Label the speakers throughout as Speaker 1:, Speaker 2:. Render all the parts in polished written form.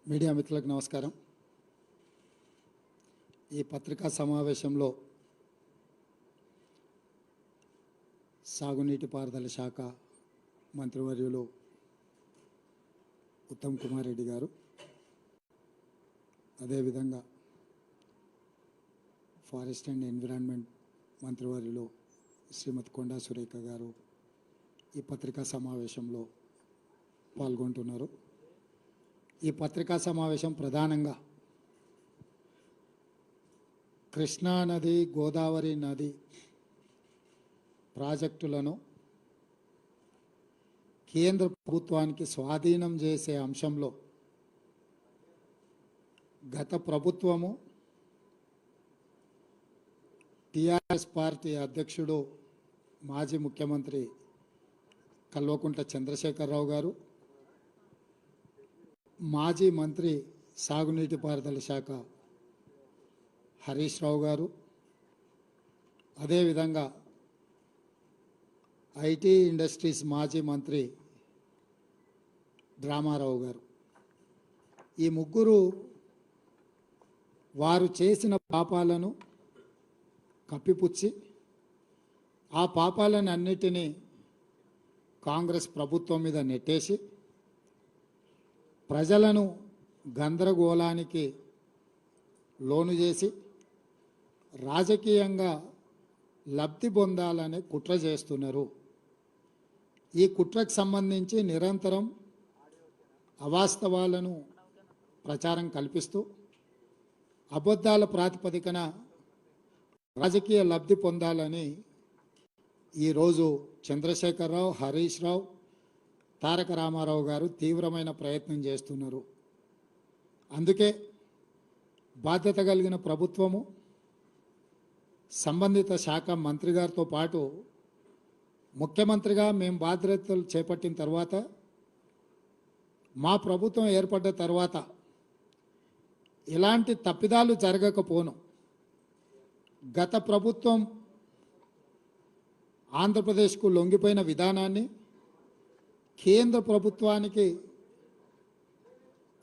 Speaker 1: Media మిత్రులకు నమస్కారం. ఈ పత్రికా సమావేశంలో సాగునీటి పారుదల శాఖ మంత్రివర్యులు ఉత్తమ్ కుమార్ రెడ్డి గారు, అదేవిధంగా ఫారెస్ట్ అండ్ ఎన్విరాన్మెంట్ మంత్రివర్యులు శ్రీమతి కొండా సురేఖ గారు ఈ పత్రికా సమావేశంలో పాల్గొంటున్నారు. ఈ పత్రికా సమావేశం ప్రధానంగా కృష్ణా నది, గోదావరి నది ప్రాజెక్టులను కేంద్ర ప్రభుత్వానికి స్వాధీనం చేసే అంశంలో గత ప్రభుత్వము, టిఆర్ఎస్ పార్టీ అధ్యక్షుడు మాజీ ముఖ్యమంత్రి కల్వకుంట్ల చంద్రశేఖరరావు గారు, మాజీ మంత్రి సాగునీటి పారుదల శాఖ హరీష్ రావు గారు, అదేవిధంగా ఐటీ ఇండస్ట్రీస్ మాజీ మంత్రి డ్రామారావు గారు, ఈ ముగ్గురు వారు చేసిన పాపాలను కప్పిపుచ్చి ఆ పాపాలను అన్నిటినీ కాంగ్రెస్ ప్రభుత్వం మీద నెట్టేసి ప్రజలను గందరగోళానికి లోను చేసి రాజకీయంగా లబ్ధి పొందాలనే కుట్ర చేస్తున్నారు. ఈ కుట్రకు సంబంధించి నిరంతరం అవాస్తవాలను ప్రచారం కల్పిస్తూ అబద్ధాల ప్రాతిపదికన రాజకీయ లబ్ధి పొందాలని ఈరోజు చంద్రశేఖరరావు, హరీష్ రావు, తారక రామారావు గారు తీవ్రమైన ప్రయత్నం చేస్తున్నారు. అందుకే బాధ్యత కలిగిన ప్రభుత్వము, సంబంధిత శాఖ మంత్రి గారితో పాటు ముఖ్యమంత్రిగా మేము బాధ్యతలు చేపట్టిన తర్వాత, మా ప్రభుత్వం ఏర్పడ్డ తర్వాత ఎలాంటి తప్పిదాలు జరగకపోను, గత ప్రభుత్వం ఆంధ్రప్రదేశ్కు లొంగిపోయిన విధానాన్ని కేంద్ర ప్రభుత్వానికి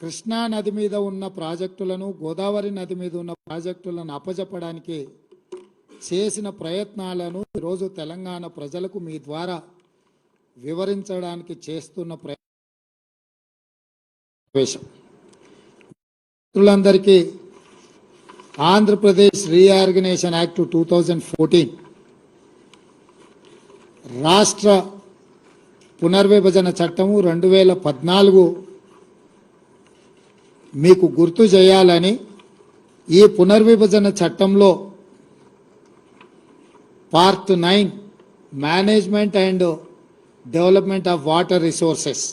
Speaker 1: కృష్ణా నది మీద ఉన్న ప్రాజెక్టులను, గోదావరి నది మీద ఉన్న ప్రాజెక్టులను అప్పజెప్పడానికి చేసిన ప్రయత్నాలను ఈరోజు తెలంగాణ ప్రజలకు మీ ద్వారా వివరించడానికి చేస్తున్న ప్రయత్నం. మిత్రులందరికీ ఆంధ్రప్రదేశ్ రీఆర్గనైజేషన్ యాక్ట్ 2014 రాష్ట్ర పునర్విభజన చట్టము 2014 మీకు గుర్తు చేయాలని ఈ పునర్విభజన చట్టంలో part 9 management and development of water resources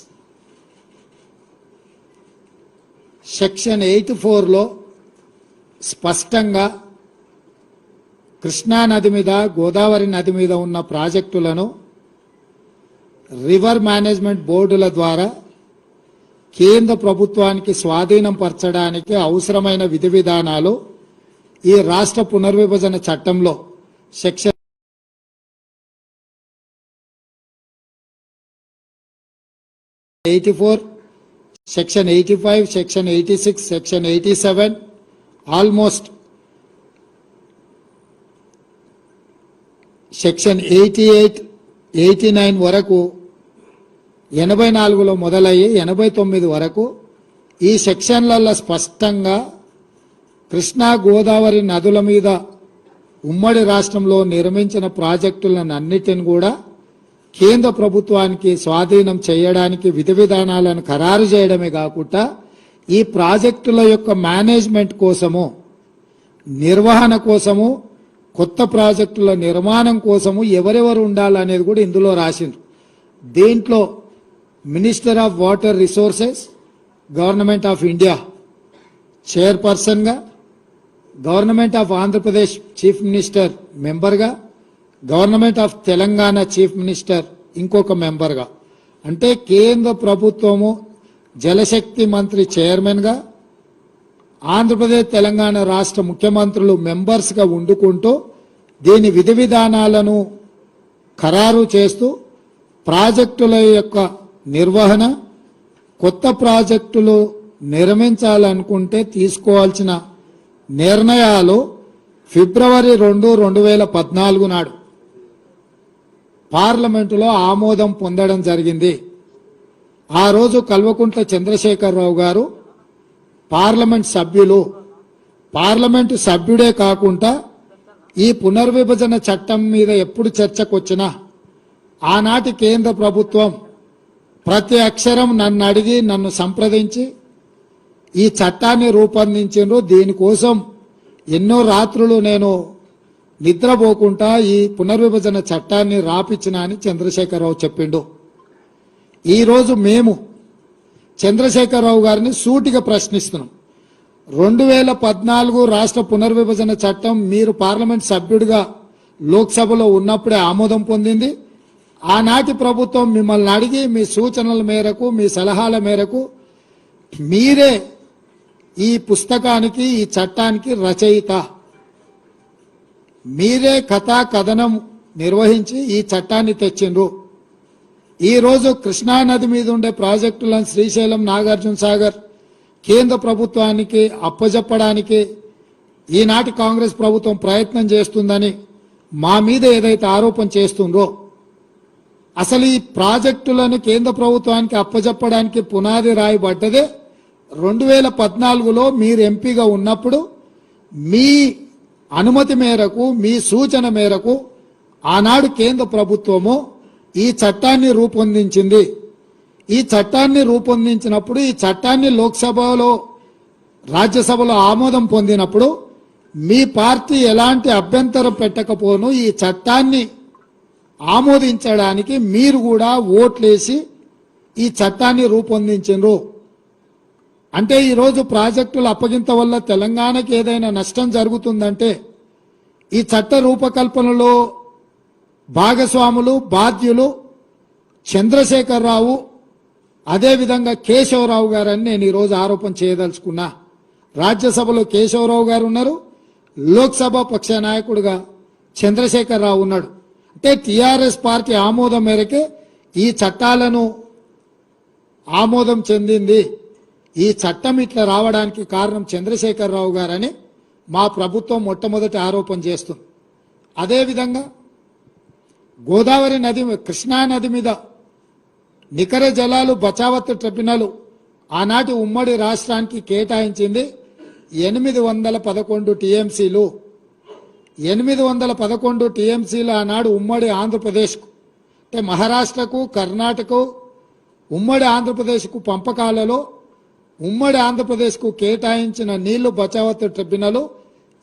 Speaker 1: section 84లో స్పష్టంగా కృష్ణా నది మీద, గోదావరి నది మీద ఉన్న ప్రాజెక్టులను రివర్ మేనేజ్మెంట్ బోర్డుల ద్వారా కేంద్ర ప్రభుత్వానికి స్వాధీనం పరచడానికి అవసరమైన విధి విధానాలు ఈ రాష్ట్ర పునర్విభజన చట్టంలో section 84, section 85, section 86, section 87 almost section 88, 89 వరకు 84లో మొదలయ్యి 89 వరకు ఈ సెక్షన్లలో స్పష్టంగా కృష్ణా, గోదావరి నదుల మీద ఉమ్మడి రాష్ట్రంలో నిర్మించిన ప్రాజెక్టులను అన్నిటిని కూడా కేంద్ర ప్రభుత్వానికి స్వాధీనం చేయడానికి విధి విధానాలను ఖరారు చేయడమే కాకుండా ఈ ప్రాజెక్టుల యొక్క మేనేజ్మెంట్ కోసము, నిర్వహణ కోసము, కొత్త ప్రాజెక్టుల నిర్మాణం కోసము ఎవరెవరు ఉండాలనేది కూడా ఇందులో రాసిండ్రు. దీంట్లో minister of water resources, government of India చైర్పర్సన్గా, government of Andhra Pradesh chief minister మెంబర్గా, government of Telangana chief minister ఇంకొక మెంబర్గా, అంటే కేంద్ర ప్రభుత్వము జలశక్తి మంత్రి చైర్మన్గా, ఆంధ్రప్రదేశ్ తెలంగాణ రాష్ట్ర ముఖ్యమంత్రులు మెంబర్స్గా ఉండుకుంటూ దీని విధి విధానాలను ఖరారు చేస్తూ ప్రాజెక్టుల యొక్క నిర్వహణ, కొత్త ప్రాజెక్టులు నిర్మించాలనుకుంటే తీసుకోవాల్సిన నిర్ణయాలు ఫిబ్రవరి 2, 2014 నాడు పార్లమెంటులో ఆమోదం పొందడం జరిగింది. ఆ రోజు కల్వకుంట్ల చంద్రశేఖరరావు గారు పార్లమెంటు సభ్యుడే కాకుండా ఈ పునర్విభజన చట్టం మీద ఎప్పుడు చర్చకొచ్చినా ఆనాటి కేంద్ర ప్రభుత్వం ప్రతి అక్షరం నన్ను అడిగి నన్ను సంప్రదించి ఈ చట్టాన్ని రూపొందించిండ్రు. దీనికోసం ఎన్నో రాత్రులు నేను నిద్రపోకుండా ఈ పునర్విభజన చట్టాన్ని రాపిచ్చిన అని చంద్రశేఖరరావు చెప్పిండు. ఈరోజు మేము చంద్రశేఖరరావు గారిని సూటిగా ప్రశ్నిస్తున్నాం. 2014 రాష్ట్ర పునర్విభజన చట్టం మీరు పార్లమెంట్ సభ్యుడిగా లోక్సభలో ఉన్నప్పుడే ఆమోదం పొందింది. ఆనాటి ప్రభుత్వం మిమ్మల్ని అడిగి మీ సూచనల మేరకు మీ సలహాల మేరకు మీరే ఈ పుస్తకానికి ఈ చట్టానికి రచయిత, మీరే కథా కథనం నిర్వహించి ఈ చట్టాన్ని తెచ్చిండ్రు. ఈరోజు కృష్ణానది మీద ఉండే ప్రాజెక్టులను శ్రీశైలం, నాగార్జున సాగర్ కేంద్ర ప్రభుత్వానికి అప్పజెప్పడానికి ఈనాటి కాంగ్రెస్ ప్రభుత్వం ప్రయత్నం చేస్తుందని మా మీద ఏదైతే ఆరోపణ చేస్తుందో, అసలు ఈ ప్రాజెక్టులను కేంద్ర ప్రభుత్వానికి అప్పజెప్పడానికి పునాది రాయబడ్డదే 2014లో మీరు ఎంపీగా ఉన్నప్పుడు మీ అనుమతి మేరకు మీ సూచన మేరకు ఆనాడు కేంద్ర ప్రభుత్వము ఈ చట్టాన్ని రూపొందించింది. ఈ చట్టాన్ని రూపొందించినప్పుడు ఈ చట్టాన్ని లోక్సభలో రాజ్యసభలో ఆమోదం పొందినప్పుడు మీ పార్టీ ఎలాంటి అభ్యంతరం పెట్టకపోను ఈ చట్టాన్ని ఆమోదించడానికి మీరు కూడా ఓట్లేసి ఈ చట్టాన్ని రూపొందించారు. అంటే ఈరోజు ప్రాజెక్టుల అప్పగింత వల్ల తెలంగాణకి ఏదైనా నష్టం జరుగుతుందంటే ఈ చట్ట రూపకల్పనలో భాగస్వాములు బాధ్యులు చంద్రశేఖరరావు అదేవిధంగా కేశవరావు గారని నేను ఈరోజు ఆరోపణ చేయదలుచుకున్నా. రాజ్యసభలో కేశవరావు గారు ఉన్నారు, లోక్సభ పక్ష నాయకుడిగా చంద్రశేఖరరావు ఉన్నాడు. అంటే టిఆర్ఎస్ పార్టీ ఆమోదం మేరకే ఈ చట్టాలను ఆమోదం చెందింది. ఈ చట్టం ఇట్లా రావడానికి కారణం చంద్రశేఖరరావు గారని మా ప్రభుత్వం మొట్టమొదటి ఆరోపణ చేస్తుంది. అదేవిధంగా గోదావరి నది, కృష్ణా నది మీద నికర జలాలు బచావత్ ట్రిబ్యునల్ ఆనాటి ఉమ్మడి రాష్ట్రానికి కేటాయించింది 811 టీఎంసీలు. 811 టీఎంసీలు ఆనాడు ఉమ్మడి ఆంధ్రప్రదేశ్కు, అంటే మహారాష్ట్రకు, కర్ణాటకకు, ఉమ్మడి ఆంధ్రప్రదేశ్కు పంపకాలలో ఉమ్మడి ఆంధ్రప్రదేశ్కు కేటాయించిన నీళ్లు బచావత్ ట్రిబ్యునల్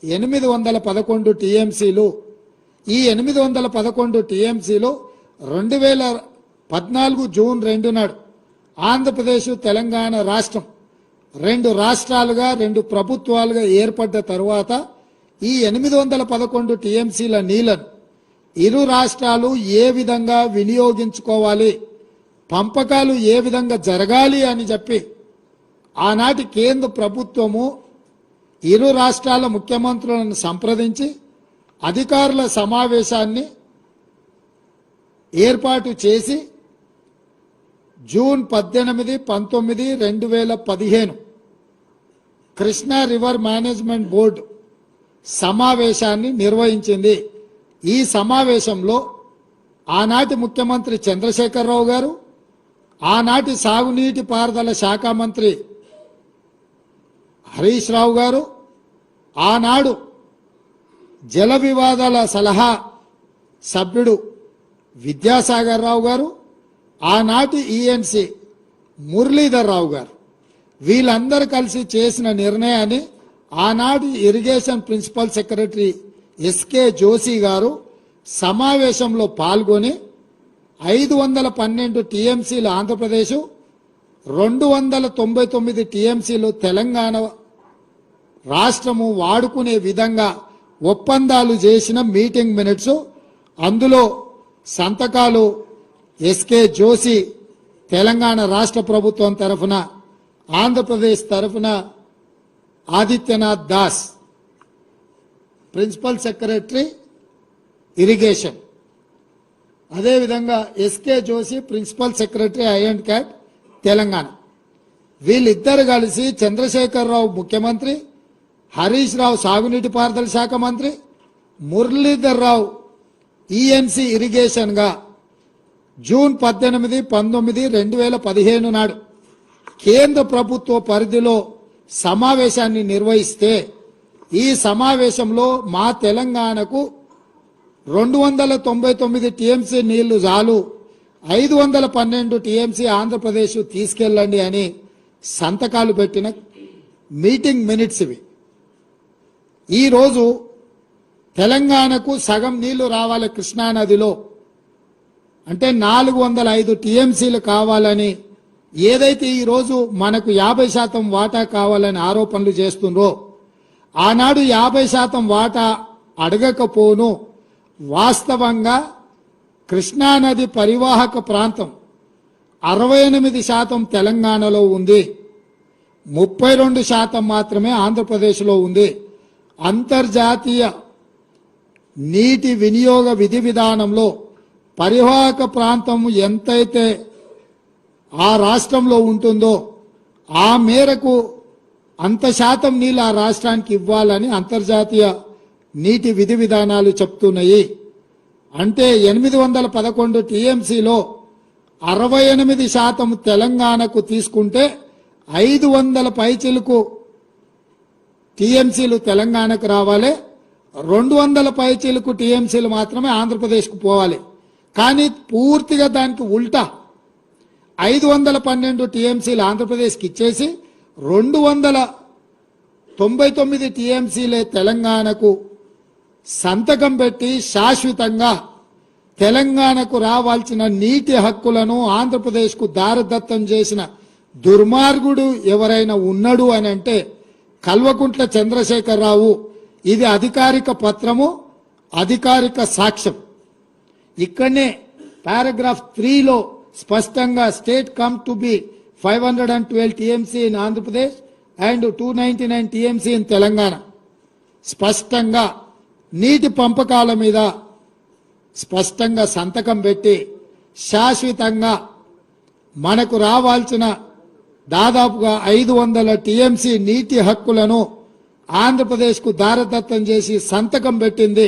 Speaker 1: 811 టీఎంసీలు. ఈ 811 టీఎంసీలు 2014 జూన్ 2 నాడు ఆంధ్రప్రదేశ్ తెలంగాణ రాష్ట్రం 2 రాష్ట్రాలుగా 2 ప్రభుత్వాలుగా ఏర్పడ్డ తరువాత ఈ 811 టీఎంసీల నీళ్లను ఇరు రాష్ట్రాలు ఏ విధంగా వినియోగించుకోవాలి, పంపకాలు ఏ విధంగా జరగాలి అని చెప్పి ఆనాటి కేంద్ర ప్రభుత్వము ఇరు రాష్ట్రాల ముఖ్యమంత్రులను సంప్రదించి అధికారుల సమావేశాన్ని ఏర్పాటు చేసి June 18, 19, 2015 Krishna river management board సమావేశాన్ని నిర్వహించింది. ఈ సమావేశంలో ఆనాటి ముఖ్యమంత్రి చంద్రశేఖరరావు గారు, ఆనాటి సాగునీటి పారుదల శాఖ మంత్రి హరీష్ రావు గారు, ఆనాడు జల వివాదాల సలహా సభ్యుడు విద్యాసాగర్ రావు గారు, ఆనాటి ఈఎన్సి మురళీధర్ రావు గారు, వీళ్ళందరూ కలిసి చేసిన నిర్ణయాన్ని ఆనాటి irrigation principal secretary S K Joshi గారు సమావేశంలో పాల్గొని 512 టీఎంసీలు ఆంధ్రప్రదేశ్, 299 టీఎంసీలు తెలంగాణ రాష్ట్రము వాడుకునే విధంగా ఒప్పందాలు చేసిన మీటింగ్ మినిట్స్, అందులో సంతకాలు ఎస్కే జోషి తెలంగాణ రాష్ట్ర ప్రభుత్వం తరఫున, ఆంధ్రప్రదేశ్ తరఫున Adityanath Das principal secretary irrigation, అదేవిధంగా S K Joshi principal secretary I and CAD Telangana. వీళ్ళిద్దరు కలిసి చంద్రశేఖరరావు ముఖ్యమంత్రి, హరీష్ రావు సాగునీటి పారుదల శాఖ మంత్రి, మురళీధర్ రావు ఈఎన్సీ ఇరిగేషన్గా జూన్ 18, 19, 2015 నాడు కేంద్ర ప్రభుత్వ పరిధిలో సమావేశాన్ని నిర్వహిస్తే ఈ సమావేశంలో మా తెలంగాణకు 299 టీఎంసీ నీళ్లు చాలు, 512 టీఎంసీ ఆంధ్రప్రదేశ్ తీసుకెళ్ళండి అని సంతకాలు పెట్టిన మీటింగ్ మినిట్స్ ఇవి. ఈరోజు తెలంగాణకు సగం నీళ్లు రావాలి కృష్ణానదిలో అంటే 405 టీఎంసీలు కావాలని ఏదైతే ఈరోజు మనకు 50% వాటా కావాలని ఆరోపణలు చేస్తుండ్రో, ఆనాడు 50% వాటా అడగకపోను. వాస్తవంగా కృష్ణానది పరివాహక ప్రాంతం 68% తెలంగాణలో ఉంది, 32% మాత్రమే ఆంధ్రప్రదేశ్లో ఉంది. అంతర్జాతీయ నీటి వినియోగ విధి విధానంలో పరివాహక ప్రాంతం ఎంతైతే ఆ రాష్ట్రంలో ఉంటుందో ఆ మేరకు అంత శాతం నీళ్ళు ఆ రాష్ట్రానికి ఇవ్వాలని అంతర్జాతీయ నీటి విధి విధానాలు చెప్తున్నాయి. అంటే 811 టీఎంసీలో 68% తెలంగాణకు తీసుకుంటే 500 పైచిలకు టీఎంసీలు తెలంగాణకు రావాలి, 200 పైచిలకు టీఎంసీలు మాత్రమే ఆంధ్రప్రదేశ్కు పోవాలి. కానీ పూర్తిగా దానికి ఉల్టా 512 టీఎంసీలు ఆంధ్రప్రదేశ్కి ఇచ్చేసి 299 టీఎంసీలే తెలంగాణకు సంతకం పెట్టి శాశ్వతంగా తెలంగాణకు రావాల్సిన నీటి హక్కులను ఆంధ్రప్రదేశ్కు దారదత్తం చేసిన దుర్మార్గుడు ఎవరైనా ఉన్నాడు అని అంటే కల్వకుంట్ల చంద్రశేఖరరావు. ఇది అధికారిక పత్రము, అధికారిక సాక్ష్యం. ఇక్కడనే పారాగ్రాఫ్ 3లో స్పష్టంగా state come to be 512 TMC in Andhra Pradesh and 299 TMC in Telangana స్పష్టంగా నీటి పంపకాల మీద స్పష్టంగా సంతకం పెట్టి శాశ్వతంగా మనకు రావాల్సిన దాదాపుగా 500 టీఎంసీ నీటి హక్కులను ఆంధ్రప్రదేశ్కు దారదత్తం చేసి సంతకం పెట్టింది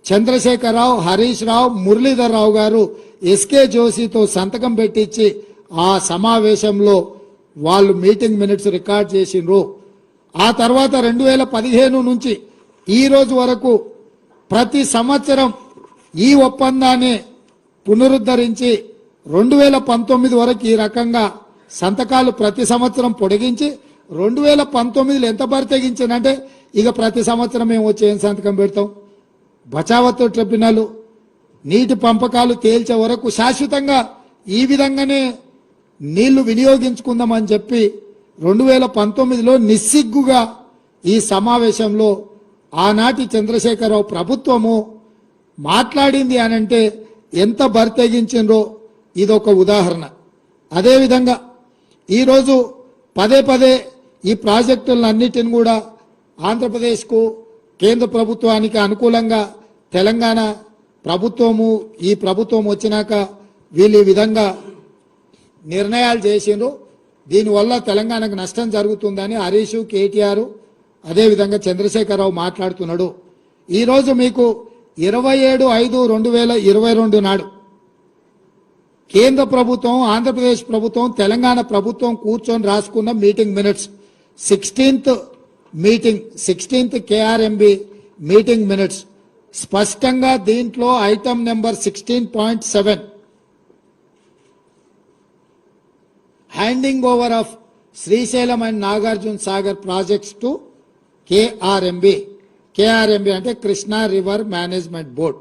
Speaker 1: చంద్రశేఖరరావు, హరీష్ రావు, మురళీధర్ రావు గారు ఎస్కే జోషితో సంతకం పెట్టించి ఆ సమావేశంలో వాళ్ళు మీటింగ్ మినిట్స్ రికార్డ్ చేసిండ్రు. ఆ తర్వాత 2015 నుంచి ఈ రోజు వరకు ప్రతి సంవత్సరం ఈ ఒప్పందాన్ని పునరుద్ధరించి 2019 వరకు ఈ రకంగా సంతకాలు ప్రతి సంవత్సరం పొడిగించి 2019లో ఎంత బరితెగించానంటే ఇక ప్రతి సంవత్సరం మేము వచ్చి ఏం సంతకం పెడతాం. బచావత్ ట్రిబ్యునల్ నీటి పంపకాలు తేల్చే వరకు శాశ్వతంగా ఈ విధంగానే నీళ్లు వినియోగించుకుందామని చెప్పి 2019లో నిస్సిగ్గుగా ఈ సమావేశంలో ఆనాటి చంద్రశేఖరరావు ప్రభుత్వము మాట్లాడింది అనంటే ఎంత బరితెగించిండ్రో ఇదొక ఉదాహరణ. అదేవిధంగా ఈరోజు పదే పదే ఈ ప్రాజెక్టులన్నిటిని కూడా ఆంధ్రప్రదేశ్కు కేంద్ర ప్రభుత్వానికి అనుకూలంగా తెలంగాణ ప్రభుత్వము ఈ ప్రభుత్వం వచ్చినాక వీళ్ళు ఈ విధంగా నిర్ణయాలు చేసిండ్రు. దీనివల్ల తెలంగాణకు నష్టం జరుగుతుందని హరీష్, కేటీఆర్ అదేవిధంగా చంద్రశేఖరరావు మాట్లాడుతున్నాడు. ఈరోజు మీకు 27/5/2022 నాడు కేంద్ర ప్రభుత్వం, ఆంధ్రప్రదేశ్ ప్రభుత్వం, తెలంగాణ ప్రభుత్వం కూర్చొని రాసుకున్న meeting minutes 16th KRMB meeting minutes స్పష్టంగా దీంట్లో item number 16.7 handing over of Srisailam and Nagarjuna Sagar projects to KRMB అంటే కృష్ణా రివర్ మేనేజ్మెంట్ బోర్డ్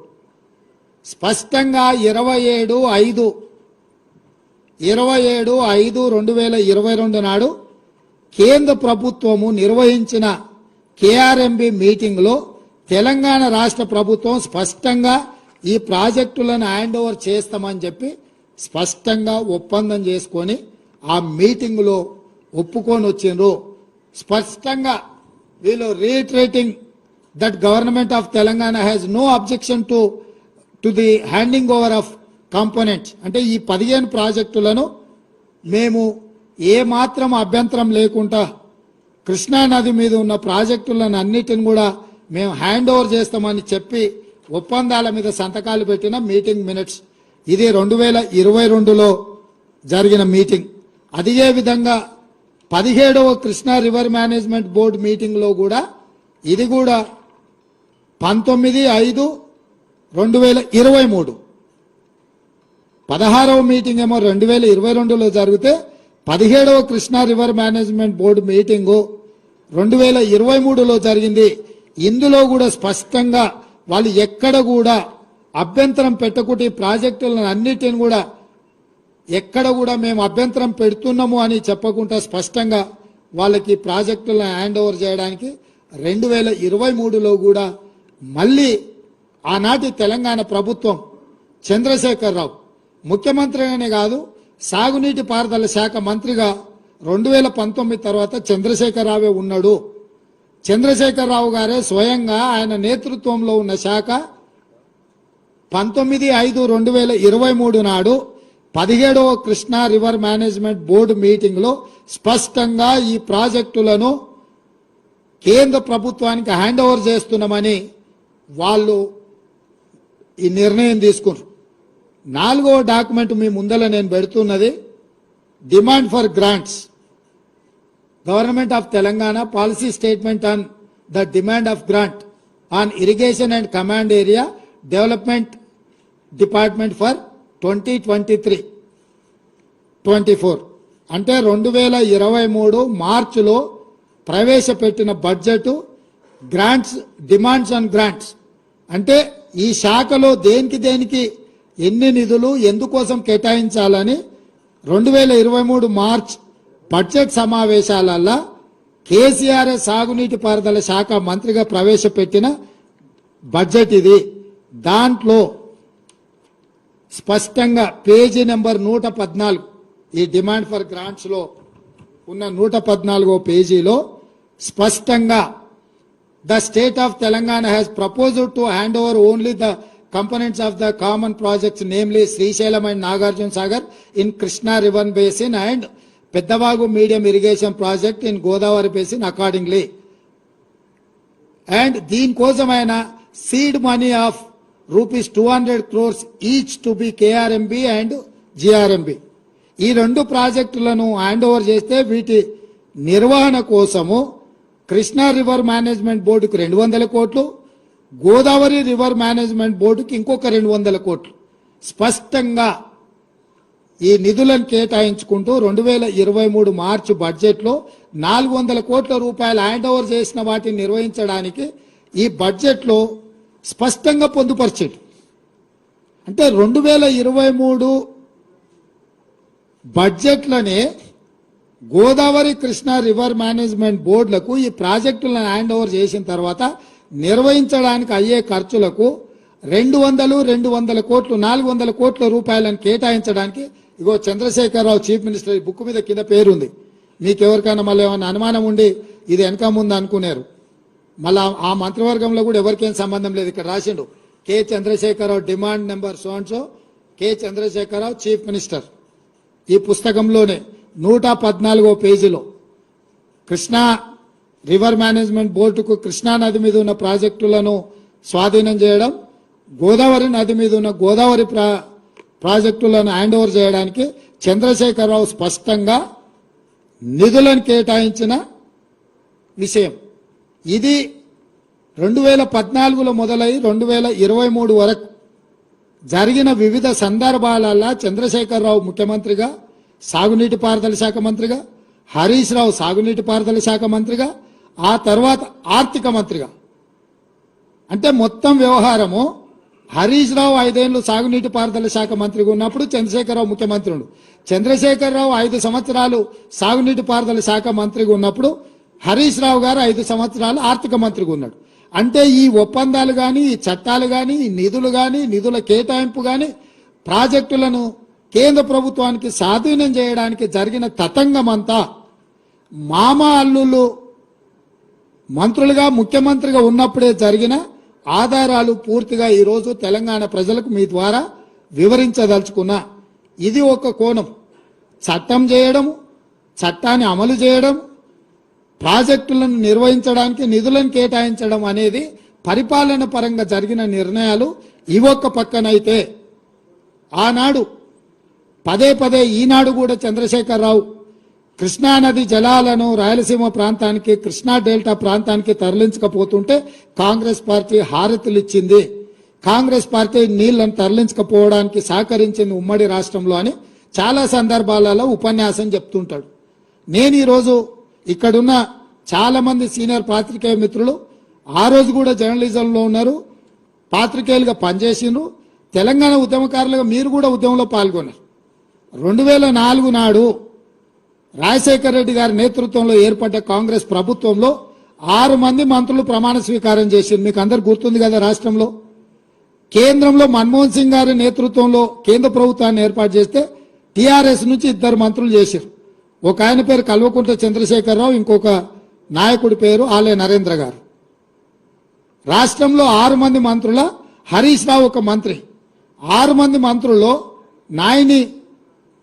Speaker 1: స్పష్టంగా 27/5/2022 నాడు కేంద్ర ప్రభుత్వము నిర్వహించిన కేఆర్ఎంబి మీటింగ్లో తెలంగాణ రాష్ట్ర ప్రభుత్వం స్పష్టంగా ఈ ప్రాజెక్టులను హ్యాండ్ ఓవర్ చేస్తామని చెప్పి స్పష్టంగా ఒప్పందం చేసుకొని ఆ మీటింగ్లో ఒప్పుకొని వచ్చిండ్రు. స్పష్టంగా వీళ్ళు reiterating that government of Telangana has no objection to the handing over of components. అంటే ఈ 15 ప్రాజెక్టులను మేము ఏ మాత్రం అభ్యంతరం లేకుండా కృష్ణా నది మీద ఉన్న ప్రాజెక్టులను అన్నిటిని కూడా మేము హ్యాండ్ ఓవర్ చేస్తామని చెప్పి ఒప్పందాల మీద సంతకాలు పెట్టిన మీటింగ్ మినిట్స్. ఇది 2022లో జరిగిన మీటింగ్. అదే విధంగా 17వ కృష్ణా రివర్ మేనేజ్మెంట్ బోర్డు మీటింగ్లో కూడా ఇది కూడా 19/5/2023. 16వ మీటింగ్ ఏమో 2022లో జరిగితే 17వ Krishna river management board meeting 2023లో జరిగింది. ఇందులో కూడా స్పష్టంగా వాళ్ళు ఎక్కడ కూడా అభ్యంతరం పెట్టకుండా ఈ ప్రాజెక్టులను అన్నిటిని కూడా ఎక్కడ కూడా మేము అభ్యంతరం పెడుతున్నాము అని చెప్పకుండా స్పష్టంగా వాళ్ళకి ప్రాజెక్టులను హ్యాండ్ ఓవర్ చేయడానికి 2023లో కూడా మళ్ళీ ఆనాటి తెలంగాణ ప్రభుత్వం చంద్రశేఖరరావు ముఖ్యమంత్రిగానే కాదు సాగునీటి పారుదల శాఖ మంత్రిగా 2019 తర్వాత చంద్రశేఖరరావే ఉన్నాడు. చంద్రశేఖరరావు గారే స్వయంగా ఆయన నేతృత్వంలో ఉన్న శాఖ 19/5/2023 నాడు 17వ కృష్ణా రివర్ మేనేజ్మెంట్ బోర్డు మీటింగ్లో స్పష్టంగా ఈ ప్రాజెక్టులను కేంద్ర ప్రభుత్వానికి హ్యాండ్ ఓవర్ చేస్తున్నామని వాళ్ళు ఈ నిర్ణయం తీసుకున్నారు. 4వ డాక్యుమెంట్ మీ ముందర నేను పెడుతున్నది demand for grants. Government of Telangana policy statement on the demand of grant on irrigation and command area development department for 2023-24 అంటే 2023 మార్చిలో ప్రవేశపెట్టిన budget grants demands on grants అంటే ఈ శాఖలో దేనికి ఎన్ని నిధులు ఎందుకోసం కేటాయించాలని 2023 మార్చ్ బడ్జెట్ సమావేశాలలో కేసీఆర్ సాగునీటి పారుదల శాఖ మంత్రిగా ప్రవేశపెట్టిన బడ్జెట్ ఇది. దాంట్లో స్పష్టంగా పేజీ నెంబర్ 114 ఈ డిమాండ్ ఫర్ గ్రాంట్స్ లో ఉన్న 114వ పేజీలో స్పష్టంగా the state of Telangana has proposed to hand over only the components of the common projects namely Srisailam and Nagarjuna Sagar in Krishna river basin and Peddavagu medium irrigation project in Godavari basin accordingly. And దీని కోసమైన seed money of rupees 200 crores each to be KRMB and GRMB. ఈ రెండు ప్రాజెక్టులను hand over చేస్తే వీటి నిర్వహణ కోసము Krishna river management బోర్డుకు 200 కోట్లు, గోదావరి రివర్ మేనేజ్మెంట్ బోర్డుకి ఇంకొక 200 కోట్లు స్పష్టంగా ఈ నిధులను కేటాయించుకుంటూ 2023 మార్చి బడ్జెట్లో 400 కోట్ల రూపాయలు హ్యాండ్ ఓవర్ చేసిన వాటిని నిర్వహించడానికి ఈ బడ్జెట్లో స్పష్టంగా పొందుపరిచాడు. అంటే 2023 బడ్జెట్లోనే గోదావరి కృష్ణా రివర్ మేనేజ్మెంట్ బోర్డులకు ఈ ప్రాజెక్టులను హ్యాండ్ ఓవర్ చేసిన తర్వాత నిర్వహించడానికి అయ్యే ఖర్చులకు 200 కోట్లు 400 కోట్ల రూపాయలను కేటాయించడానికి ఇగో చంద్రశేఖరరావు చీఫ్ మినిస్టర్ ఈ బుక్ మీద కింద పేరుంది. మీకు ఎవరికైనా మళ్ళీ ఏమైనా అనుమానం ఉండి ఇది వెనక ముందు అనుకున్నారు, మళ్ళీ ఆ మంత్రివర్గంలో కూడా ఎవరికేం సంబంధం లేదు. ఇక్కడ రాసిండు K Chandrashekar Rao demand number so K Chandrashekar Rao chief minister. ఈ పుస్తకంలోనే 114వ పేజీలో కృష్ణా రివర్ మేనేజ్మెంట్ బోర్డుకు కృష్ణా నది మీద ఉన్న ప్రాజెక్టులను స్వాధీనం చేయడం, గోదావరి నది మీద ఉన్న గోదావరి ప్రాజెక్టులను హ్యాండ్ ఓవర్ చేయడానికి చంద్రశేఖరరావు స్పష్టంగా నిధులను కేటాయించిన విషయం. ఇది 2014లో మొదలై 2023 వరకు జరిగిన వివిధ సందర్భాలలో చంద్రశేఖరరావు ముఖ్యమంత్రిగా, సాగునీటి పారుదల శాఖ మంత్రిగా, హరీష్ రావు సాగునీటి పారుదల శాఖ మంత్రిగా, ఆ తర్వాత ఆర్థిక మంత్రిగా, అంటే మొత్తం వ్యవహారము హరీష్ రావు 5 ఏళ్లు సాగునీటి పారుదల శాఖ మంత్రిగా ఉన్నప్పుడు చంద్రశేఖరరావు ముఖ్యమంత్రి ఉండు. చంద్రశేఖరరావు 5 సంవత్సరాలు సాగునీటి పారుదల శాఖ మంత్రిగా ఉన్నప్పుడు హరీష్ రావు గారు 5 సంవత్సరాలు ఆర్థిక మంత్రిగా ఉన్నాడు. అంటే ఈ ఒప్పందాలు కానీ, ఈ చట్టాలు కానీ, ఈ నిధులు కానీ, నిధుల కేటాయింపు కానీ, ప్రాజెక్టులను కేంద్ర ప్రభుత్వానికి స్వాధీనం చేయడానికి జరిగిన తతంగమంతా మామ అల్లుళ్ళు మంత్రులుగా ముఖ్యమంత్రిగా ఉన్నప్పుడే జరిగిన ఆధారాలు పూర్తిగా ఈరోజు తెలంగాణ ప్రజలకు మీ ద్వారా వివరించదలుచుకున్నా. ఇది ఒక కోణం. చట్టం చేయడము, చట్టాన్ని అమలు చేయడం, ప్రాజెక్టులను నిర్వహించడానికి నిధులను కేటాయించడం అనేది పరిపాలన పరంగా జరిగిన నిర్ణయాలు. ఇవొక్క పక్కనైతే ఆనాడు పదే పదే ఈనాడు కూడా చంద్రశేఖరరావు కృష్ణానది జలాలను రాయలసీమ ప్రాంతానికి, కృష్ణా డెల్టా ప్రాంతానికి తరలించకపోతుంటే కాంగ్రెస్ పార్టీ హారతులు ఇచ్చింది, కాంగ్రెస్ పార్టీ నీళ్లను తరలించకపోవడానికి సహకరించింది ఉమ్మడి రాష్ట్రంలో అని చాలా సందర్భాలలో ఉపన్యాసం చెప్తుంటాడు. నేను ఈరోజు ఇక్కడున్న చాలా మంది సీనియర్ పాత్రికేయ మిత్రులు ఆ రోజు కూడా జర్నలిజంలో ఉన్నారు, పాత్రికేయులుగా పనిచేసిండ్రు, తెలంగాణ ఉద్యమకారులుగా మీరు కూడా ఉద్యమంలో పాల్గొన్నారు. 2004 నాడు రాజశేఖర రెడ్డి గారి నేతృత్వంలో ఏర్పడ్డ కాంగ్రెస్ ప్రభుత్వంలో 6 మంది మంత్రులు ప్రమాణ స్వీకారం చేసింది. మీకు అందరు గుర్తుంది కదా. రాష్ట్రంలో కేంద్రంలో మన్మోహన్ సింగ్ గారి నేతృత్వంలో కేంద్ర ప్రభుత్వాన్ని ఏర్పాటు చేస్తే టీఆర్ఎస్ నుంచి 2 మంత్రులు చేశారు. ఒక ఆయన పేరు కల్వకుంట్ల చంద్రశేఖరరావు, ఇంకొక నాయకుడి పేరు ఆలయ నరేంద్ర గారు. రాష్ట్రంలో 6 మంది మంత్రుల హరీష్ రావు ఒక మంత్రి. 6 మంది మంత్రుల్లో నాయని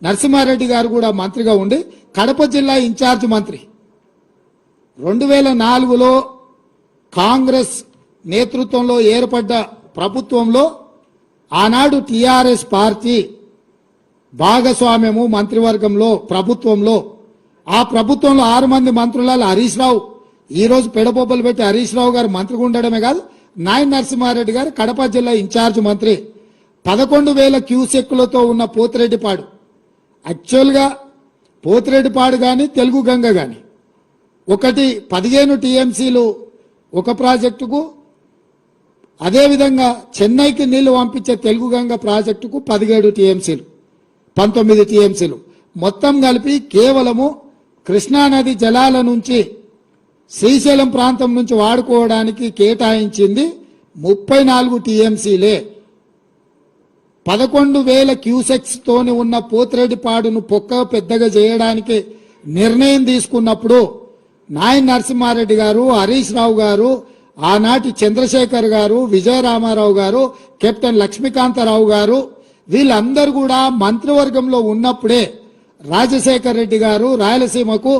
Speaker 1: నరసింహారెడ్డి గారు కూడా మంత్రిగా ఉండి కడప జిల్లా ఇన్ఛార్జ్ మంత్రి. 2004లో కాంగ్రెస్ నేతృత్వంలో ఏర్పడ్డ ప్రభుత్వంలో ఆనాడు టీఆర్ఎస్ పార్టీ భాగస్వామ్యము మంత్రివర్గంలో ప్రభుత్వంలో. ఆ ప్రభుత్వంలో 6 మంది మంత్రులలో హరీష్ రావు, ఈరోజు పెడబొబ్బలు పెట్టి హరీష్ రావు గారు మంత్రిగా ఉండడమే కాదు, నాయన నరసింహారెడ్డి గారు కడప జిల్లా ఇన్ఛార్జ్ మంత్రి. 11,000 క్యూసెక్కులతో ఉన్న పోతిరెడ్డిపాడు, యాక్చువల్గా పోతిరెడ్డిపాడు కానీ తెలుగు గంగ కానీ ఒకటి 15 టీఎంసీలు ఒక ప్రాజెక్టుకు, అదేవిధంగా చెన్నైకి నీళ్లు పంపించే తెలుగు గంగ ప్రాజెక్టుకు 17 టీఎంసీలు, 19 టీఎంసీలు మొత్తం కలిపి కేవలము కృష్ణానది జలాల నుంచి శ్రీశైలం ప్రాంతం నుంచి వాడుకోవడానికి కేటాయించింది 34 టీఎంసీలే. 11,000 క్యూసెక్స్ తోని ఉన్న పోతిరెడ్డిపాడును పొక్క పెద్దగా చేయడానికి నిర్ణయం తీసుకున్నప్పుడు నాయన నరసింహారెడ్డి గారు, హరీష్ రావు గారు, ఆనాటి చంద్రశేఖర్ గారు, విజయరామారావు గారు, కెప్టెన్ లక్ష్మీకాంతరావు గారు వీళ్ళందరూ కూడా మంత్రివర్గంలో ఉన్నప్పుడే రాజశేఖర్ రెడ్డి గారు రాయలసీమకు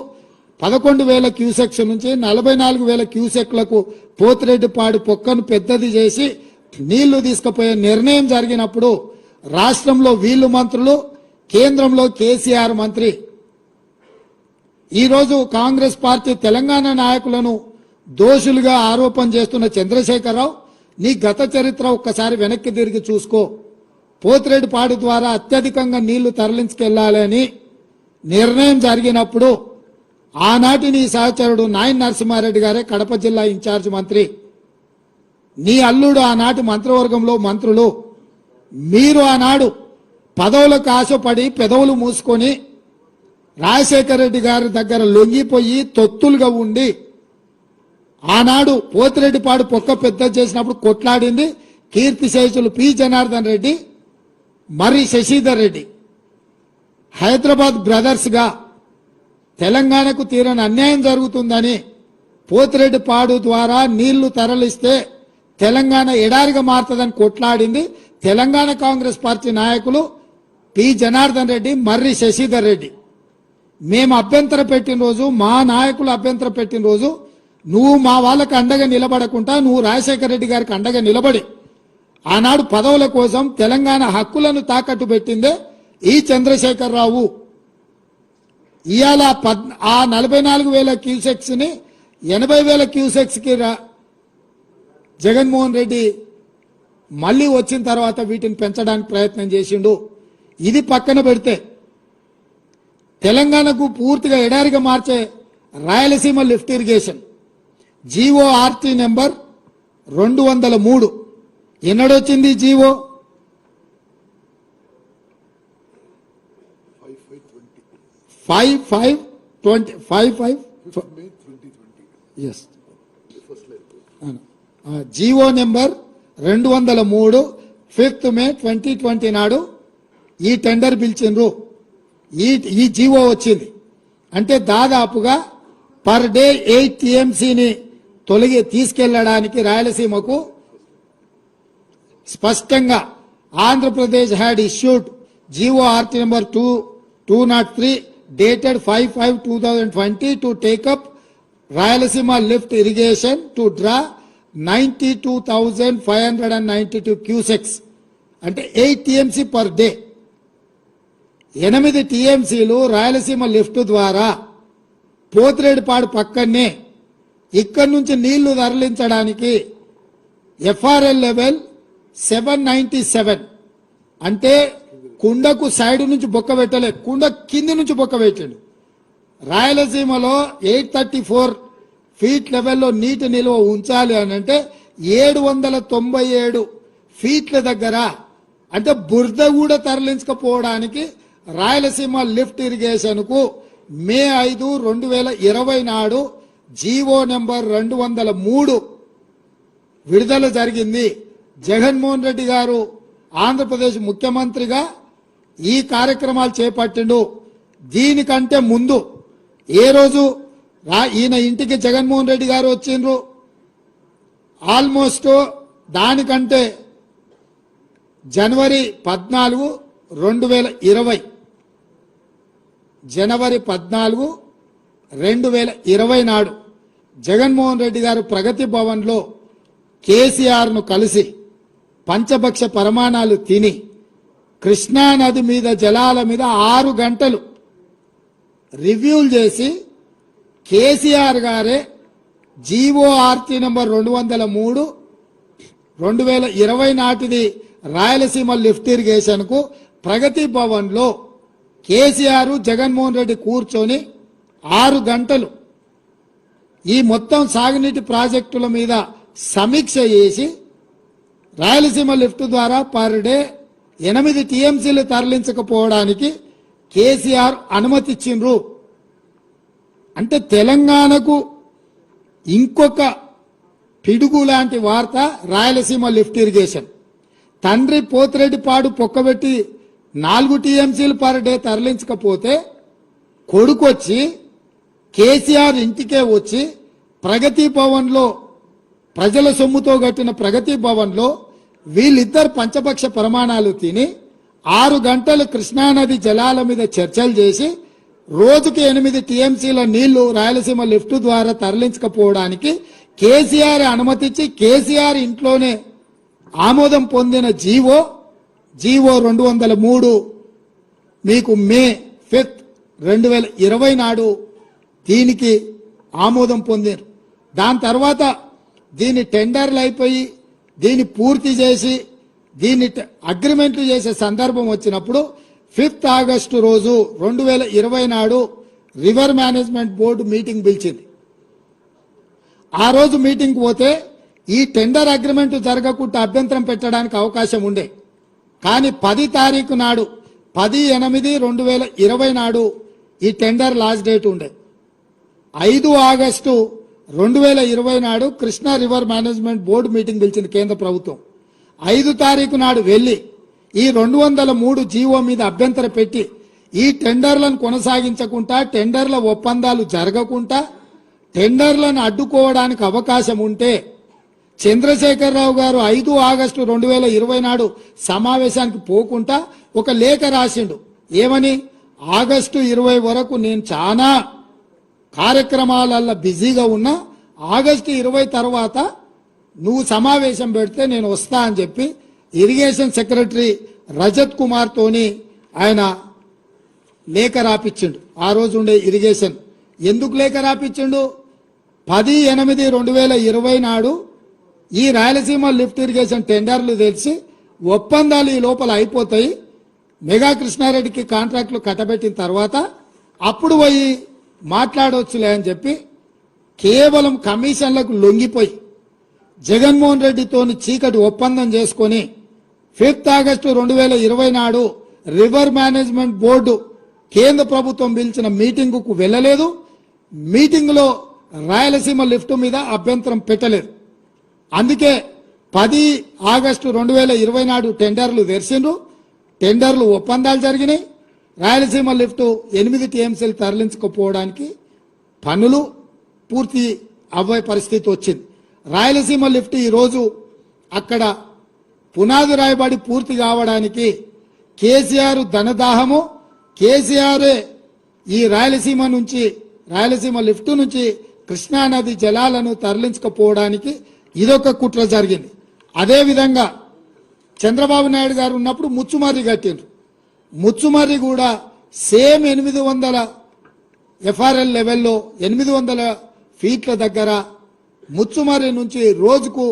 Speaker 1: 11,000 క్యూసెక్స్ నుంచి 44,000 క్యూసెక్లకు పోతిరెడ్డిపాడు పొక్కను పెద్దది చేసి నీళ్లు తీసుకుపోయే నిర్ణయం జరిగినప్పుడు రాష్ట్రంలో వీళ్ళు మంత్రులు, కేంద్రంలో కేసీఆర్ మంత్రి. ఈరోజు కాంగ్రెస్ పార్టీ తెలంగాణ నాయకులను దోషులుగా ఆరోపణ చేస్తున్న చంద్రశేఖరరావు, నీ గత చరిత్ర ఒక్కసారి వెనక్కి తిరిగి చూసుకో. పోతిరెడ్డిపాడు ద్వారా అత్యధికంగా నీళ్లు తరలించుకెళ్లాలని నిర్ణయం జరిగినప్పుడు ఆనాటి నీ సహచరుడు నాయన నరసింహారెడ్డి గారే కడప జిల్లా ఇన్ఛార్జ్ మంత్రి. నీ అల్లుడు ఆనాటి మంత్రివర్గంలో మంత్రులు. మీరు ఆనాడు పదవులకు ఆశపడి పెదవులు మూసుకొని రాజశేఖర రెడ్డి గారి దగ్గర లొంగిపోయి తొత్తులుగా ఉండి ఆనాడు పోతిరెడ్డిపాడు పొక్క పెద్ద చేసినప్పుడు కొట్లాడింది కీర్తిశేషులు పి జనార్దన్ రెడ్డి, మరి శశిధర్ రెడ్డి. హైదరాబాద్ బ్రదర్స్ గా తెలంగాణకు తీరని అన్యాయం జరుగుతుందని పోతిరెడ్డిపాడు ద్వారా నీళ్లు తరలిస్తే తెలంగాణ ఎడారిగా మారుతుందని కొట్లాడింది తెలంగాణ కాంగ్రెస్ పార్టీ నాయకులు పి జనార్దన్ రెడ్డి, మర్రి శశిధర్ రెడ్డి. మేము అభ్యంతర పెట్టిన రోజు, మా నాయకులు అభ్యంతర పెట్టిన రోజు నువ్వు మా వాళ్ళకు అండగా నిలబడకుండా నువ్వు రాజశేఖర రెడ్డి గారికి అండగా నిలబడి ఆనాడు పదవుల కోసం తెలంగాణ హక్కులను తాకట్టు పెట్టిందే ఈ చంద్రశేఖరరావు. ఇవాళ ఆ 44,000 క్యూసెక్స్ ని 80,000 క్యూసెక్స్ కి జగన్మోహన్ రెడ్డి మళ్ళీ వచ్చిన తర్వాత వీటిని పెంచడానికి ప్రయత్నం చేసిండు. ఇది పక్కన పెడితే తెలంగాణకు పూర్తిగా ఎడారిగా మార్చే Rayalaseema lift irrigation GORT number 203 ఎన్నడొచ్చింది GO? 5/5/20 GO number 203 5th May 2020 నాడు ఈ టెండర్ పిలిచిండ్రు. ఈ జీవో వచ్చింది అంటే దాదాపుగా పర్ డే 8 టీఎంసీని తీసుకెళ్లడానికి రాయలసీమకు స్పష్టంగా Andhra Pradesh had issued GO RT number 203 dated 5/5/2020 to take up Rayalaseema lift irrigation to draw 92,592 cusecs అంటే 8 TMC per day. 8 TMCలు రాయలసీమ లిఫ్ట్ ద్వారా పోతిరెడ్డిపాడు పక్కనే ఇక్కడి నుంచి నీళ్లు తరలించడానికి FRL లెవెల్ 797 అంటే కుండకు సైడ్ నుంచి బొక్క పెట్టలే, కుండ కింది నుంచి బొక్క పెట్టాడు. రాయలసీమలో 834 ఫీట్ లెవెల్లో నీటి నిల్వ ఉంచాలి అని అంటే 797 ఫీట్ల దగ్గర అంటే బురద కూడా తరలించకపోవడానికి రాయలసీమ లిఫ్ట్ ఇరిగేషన్ కు మే 5, 2020 నాడు జీవో నెంబర్ 203 విడుదల జరిగింది. జగన్మోహన్ రెడ్డి గారు ఆంధ్రప్రదేశ్ ముఖ్యమంత్రిగా ఈ కార్యక్రమాలు చేపట్టిండు. దీనికంటే ముందు ఏ రోజు ఈయన ఇంటికి జగన్మోహన్ రెడ్డి గారు వచ్చిండ్రు, ఆల్మోస్ట్ దానికంటే జనవరి 14, 2020 జనవరి 14, 2020 నాడు జగన్మోహన్ రెడ్డి గారు ప్రగతి భవన్లో కేసీఆర్ను కలిసి పంచభక్ష పరమాణాలు తిని కృష్ణా నది మీద జలాల మీద 6 గంటలు రివ్యూలు చేసి కేసీఆర్ గారే జీఓఆర్టీ నెంబర్ 203 2020 నాటిది రాయలసీమ లిఫ్ట్ ఇరిగేషన్ కు ప్రగతి భవన్ లో కేసీఆర్ జగన్మోహన్ రెడ్డి కూర్చొని 6 గంటలు ఈ మొత్తం సాగునీటి ప్రాజెక్టుల మీద సమీక్ష చేసి రాయలసీమ లిఫ్ట్ ద్వారా పర్ డే 8 TMCలు తరలించకపోవడానికి కేసీఆర్ అనుమతి ఇచ్చిండ్రు. అంటే తెలంగాణకు ఇంకొక పిడుగు లాంటి వార్త రాయలసీమ లిఫ్ట్ ఇరిగేషన్. తండ్రి పోతిరెడ్డిపాడు పొక్కబెట్టి 4 TMCలు పర్ డే తరలించకపోతే కొడుకొచ్చి కేసీఆర్ ఇంటికే వచ్చి ప్రగతి భవన్లో ప్రజల సొమ్ముతో కట్టిన ప్రగతి భవన్లో వీళ్ళిద్దరు పంచపక్ష ప్రమాణాలు తిని 6 గంటలు కృష్ణానది జలాల మీద చర్చలు చేసి రోజుకి 8 TMCల నీళ్లు రాయలసీమ లిఫ్ట్ ద్వారా తరలించకపోవడానికి కేసీఆర్ అనుమతించి కేసీఆర్ ఇంట్లోనే ఆమోదం పొందిన జీవో 203 మీకు మే 5, 2020 నాడు దీనికి ఆమోదం పొందారు. దాని తర్వాత దీని టెండర్లు అయిపోయి దీన్ని పూర్తి చేసి దీన్ని అగ్రిమెంట్లు చేసే సందర్భం వచ్చినప్పుడు 5 ఆగస్టు రోజు 2020 నాడు రివర్ మేనేజ్మెంట్ బోర్డు మీటింగ్ పిలిచింది. ఆ రోజు మీటింగ్ పోతే ఈ టెండర్ అగ్రిమెంట్ జరగకుండా అభ్యంతరం పెట్టడానికి అవకాశం ఉండే. కానీ 10 తారీఖు నాడు 10/8/2020 నాడు ఈ టెండర్ లాస్ట్ డేట్ ఉండే. 5 ఆగస్టు 2020 నాడు Krishna river management board meeting పిలిచింది కేంద్ర ప్రభుత్వం. 5 తారీఖు నాడు వెళ్లి ఈ 203 జీవో మీద అభ్యంతరం పెట్టి ఈ టెండర్లను కొనసాగించకుండా టెండర్ల ఒప్పందాలు జరగకుండా టెండర్లను అడ్డుకోవడానికి అవకాశం ఉంటే చంద్రశేఖరరావు గారు 5 ఆగస్టు 2020 నాడు సమావేశానికి పోకుండా ఒక లేఖ రాసిండు. ఏమని? ఆగస్టు 20 వరకు నేను చాలా కార్యక్రమాలలో బిజీగా ఉన్నా, ఆగస్టు 20 తర్వాత నువ్వు సమావేశం పెడితే నేను వస్తా అని చెప్పి ఇరిగేషన్ సెక్రటరీ రజత్ కుమార్ తోని ఆయన లేఖ రాపిచ్చిండు. ఆ రోజు ఉండే ఇరిగేషన్ ఎందుకు లేఖ రాపిచ్చిండు? 10/8/2020 నాడు ఈ రాయలసీమ లిఫ్ట్ ఇరిగేషన్ టెండర్లు తెలిసి ఒప్పందాలు ఈ లోపల అయిపోతాయి, మెగా కృష్ణారెడ్డికి కాంట్రాక్టులు కట్టబెట్టిన తర్వాత అప్పుడు పోయి మాట్లాడవచ్చులే అని చెప్పి కేవలం కమిషన్లకు లొంగిపోయి జగన్మోహన్ రెడ్డితోని చీకటి ఒప్పందం చేసుకొని 5 ఆగస్టు 2020 నాడు రివర్ మేనేజ్మెంట్ బోర్డు కేంద్ర ప్రభుత్వం పిలిచిన మీటింగుకు వెళ్ళలేదు. మీటింగులో రాయలసీమ లిఫ్ట్ మీద అభ్యంతరం పెట్టలేదు. అందుకే 10 ఆగస్టు 2020 నాడు టెండర్లు తెరిచిండ్రు. టెండర్లు ఒప్పందాలు జరిగినాయి. రాయలసీమ లిఫ్ట్ 8 TMCలు తరలించకపోవడానికి పనులు పూర్తి అవ్వే పరిస్థితి వచ్చింది. రాయలసీమ లిఫ్ట్ ఈరోజు అక్కడ పునాది రాయబడి పూర్తి కావడానికి కేసీఆర్ ధనదాహము, కేసీఆర్ ఈ రాయలసీమ లిఫ్ట్ నుంచి కృష్ణానది జలాలను తరలించకపోవడానికి ఇదొక కుట్ర జరిగింది. అదేవిధంగా చంద్రబాబు నాయుడు గారు ఉన్నప్పుడు ముచ్చుమర్రి కట్టిండ్రు. ముచ్చుమర్రి కూడా సేమ్ 800 ఎఫ్ఆర్ఎల్ లెవెల్లో 800 ఫీట్ల దగ్గర ముచ్చుమర్రి నుంచి రోజుకు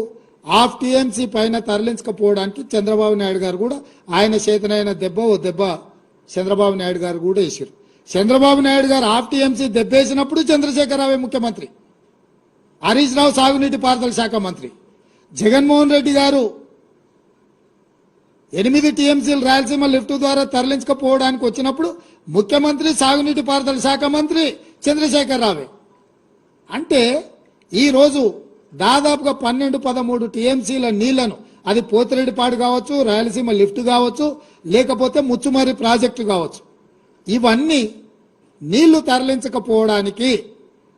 Speaker 1: 1/2 టీఎంసీ పైన తరలించకపోవడానికి చంద్రబాబు నాయుడు గారు కూడా ఆయన చేతనైన ఓ దెబ్బ చంద్రబాబు నాయుడు గారు కూడా వేసారు. చంద్రబాబు నాయుడు గారు 1/2 టీఎంసీ దెబ్బేసినప్పుడు చంద్రశేఖరరావు ముఖ్యమంత్రి, హరీష్ రావు సాగునీటి పారుదల శాఖ మంత్రి, జగన్మోహన్ రెడ్డి గారు 8 టీఎంసీలు రాయలసీమ లిఫ్ట్ ద్వారా తరలించకపోవడానికి వచ్చినప్పుడు ముఖ్యమంత్రి, సాగునీటి పారుదల శాఖ మంత్రి చంద్రశేఖరరావే. అంటే ఈరోజు దాదాపుగా 12-13 టీఎంసీల నీళ్లను, అది పోతిరెడ్డిపాడు కావచ్చు, రాయలసీమ లిఫ్ట్ కావచ్చు, లేకపోతే ముచ్చుమర్రి ప్రాజెక్టు కావచ్చు, ఇవన్నీ నీళ్లు తరలించకపోవడానికి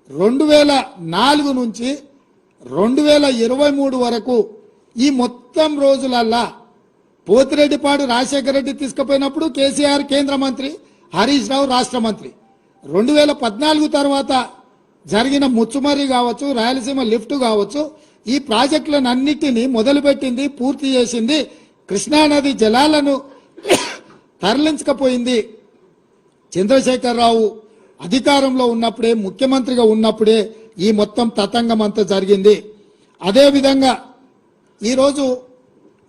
Speaker 1: 2004 నుంచి 2023 వరకు ఈ మొత్తం రోజులల్లా పోతిరెడ్డిపాడు రాజశేఖర రెడ్డి తీసుకుపోయినప్పుడు కేసీఆర్ కేంద్ర మంత్రి, హరీష్ రావు రాష్ట్ర మంత్రి. 2014 తర్వాత జరిగిన ముచ్చుమర్రి కావచ్చు, రాయలసీమ లిఫ్ట్ కావచ్చు, ఈ ప్రాజెక్టులను అన్నిటినీ మొదలుపెట్టింది, పూర్తి చేసింది, కృష్ణానది జలాలను తరలించకపోయింది చంద్రశేఖరరావు అధికారంలో ఉన్నప్పుడే, ముఖ్యమంత్రిగా ఉన్నప్పుడే ఈ మొత్తం తతంగం అంతా జరిగింది. అదేవిధంగా ఈరోజు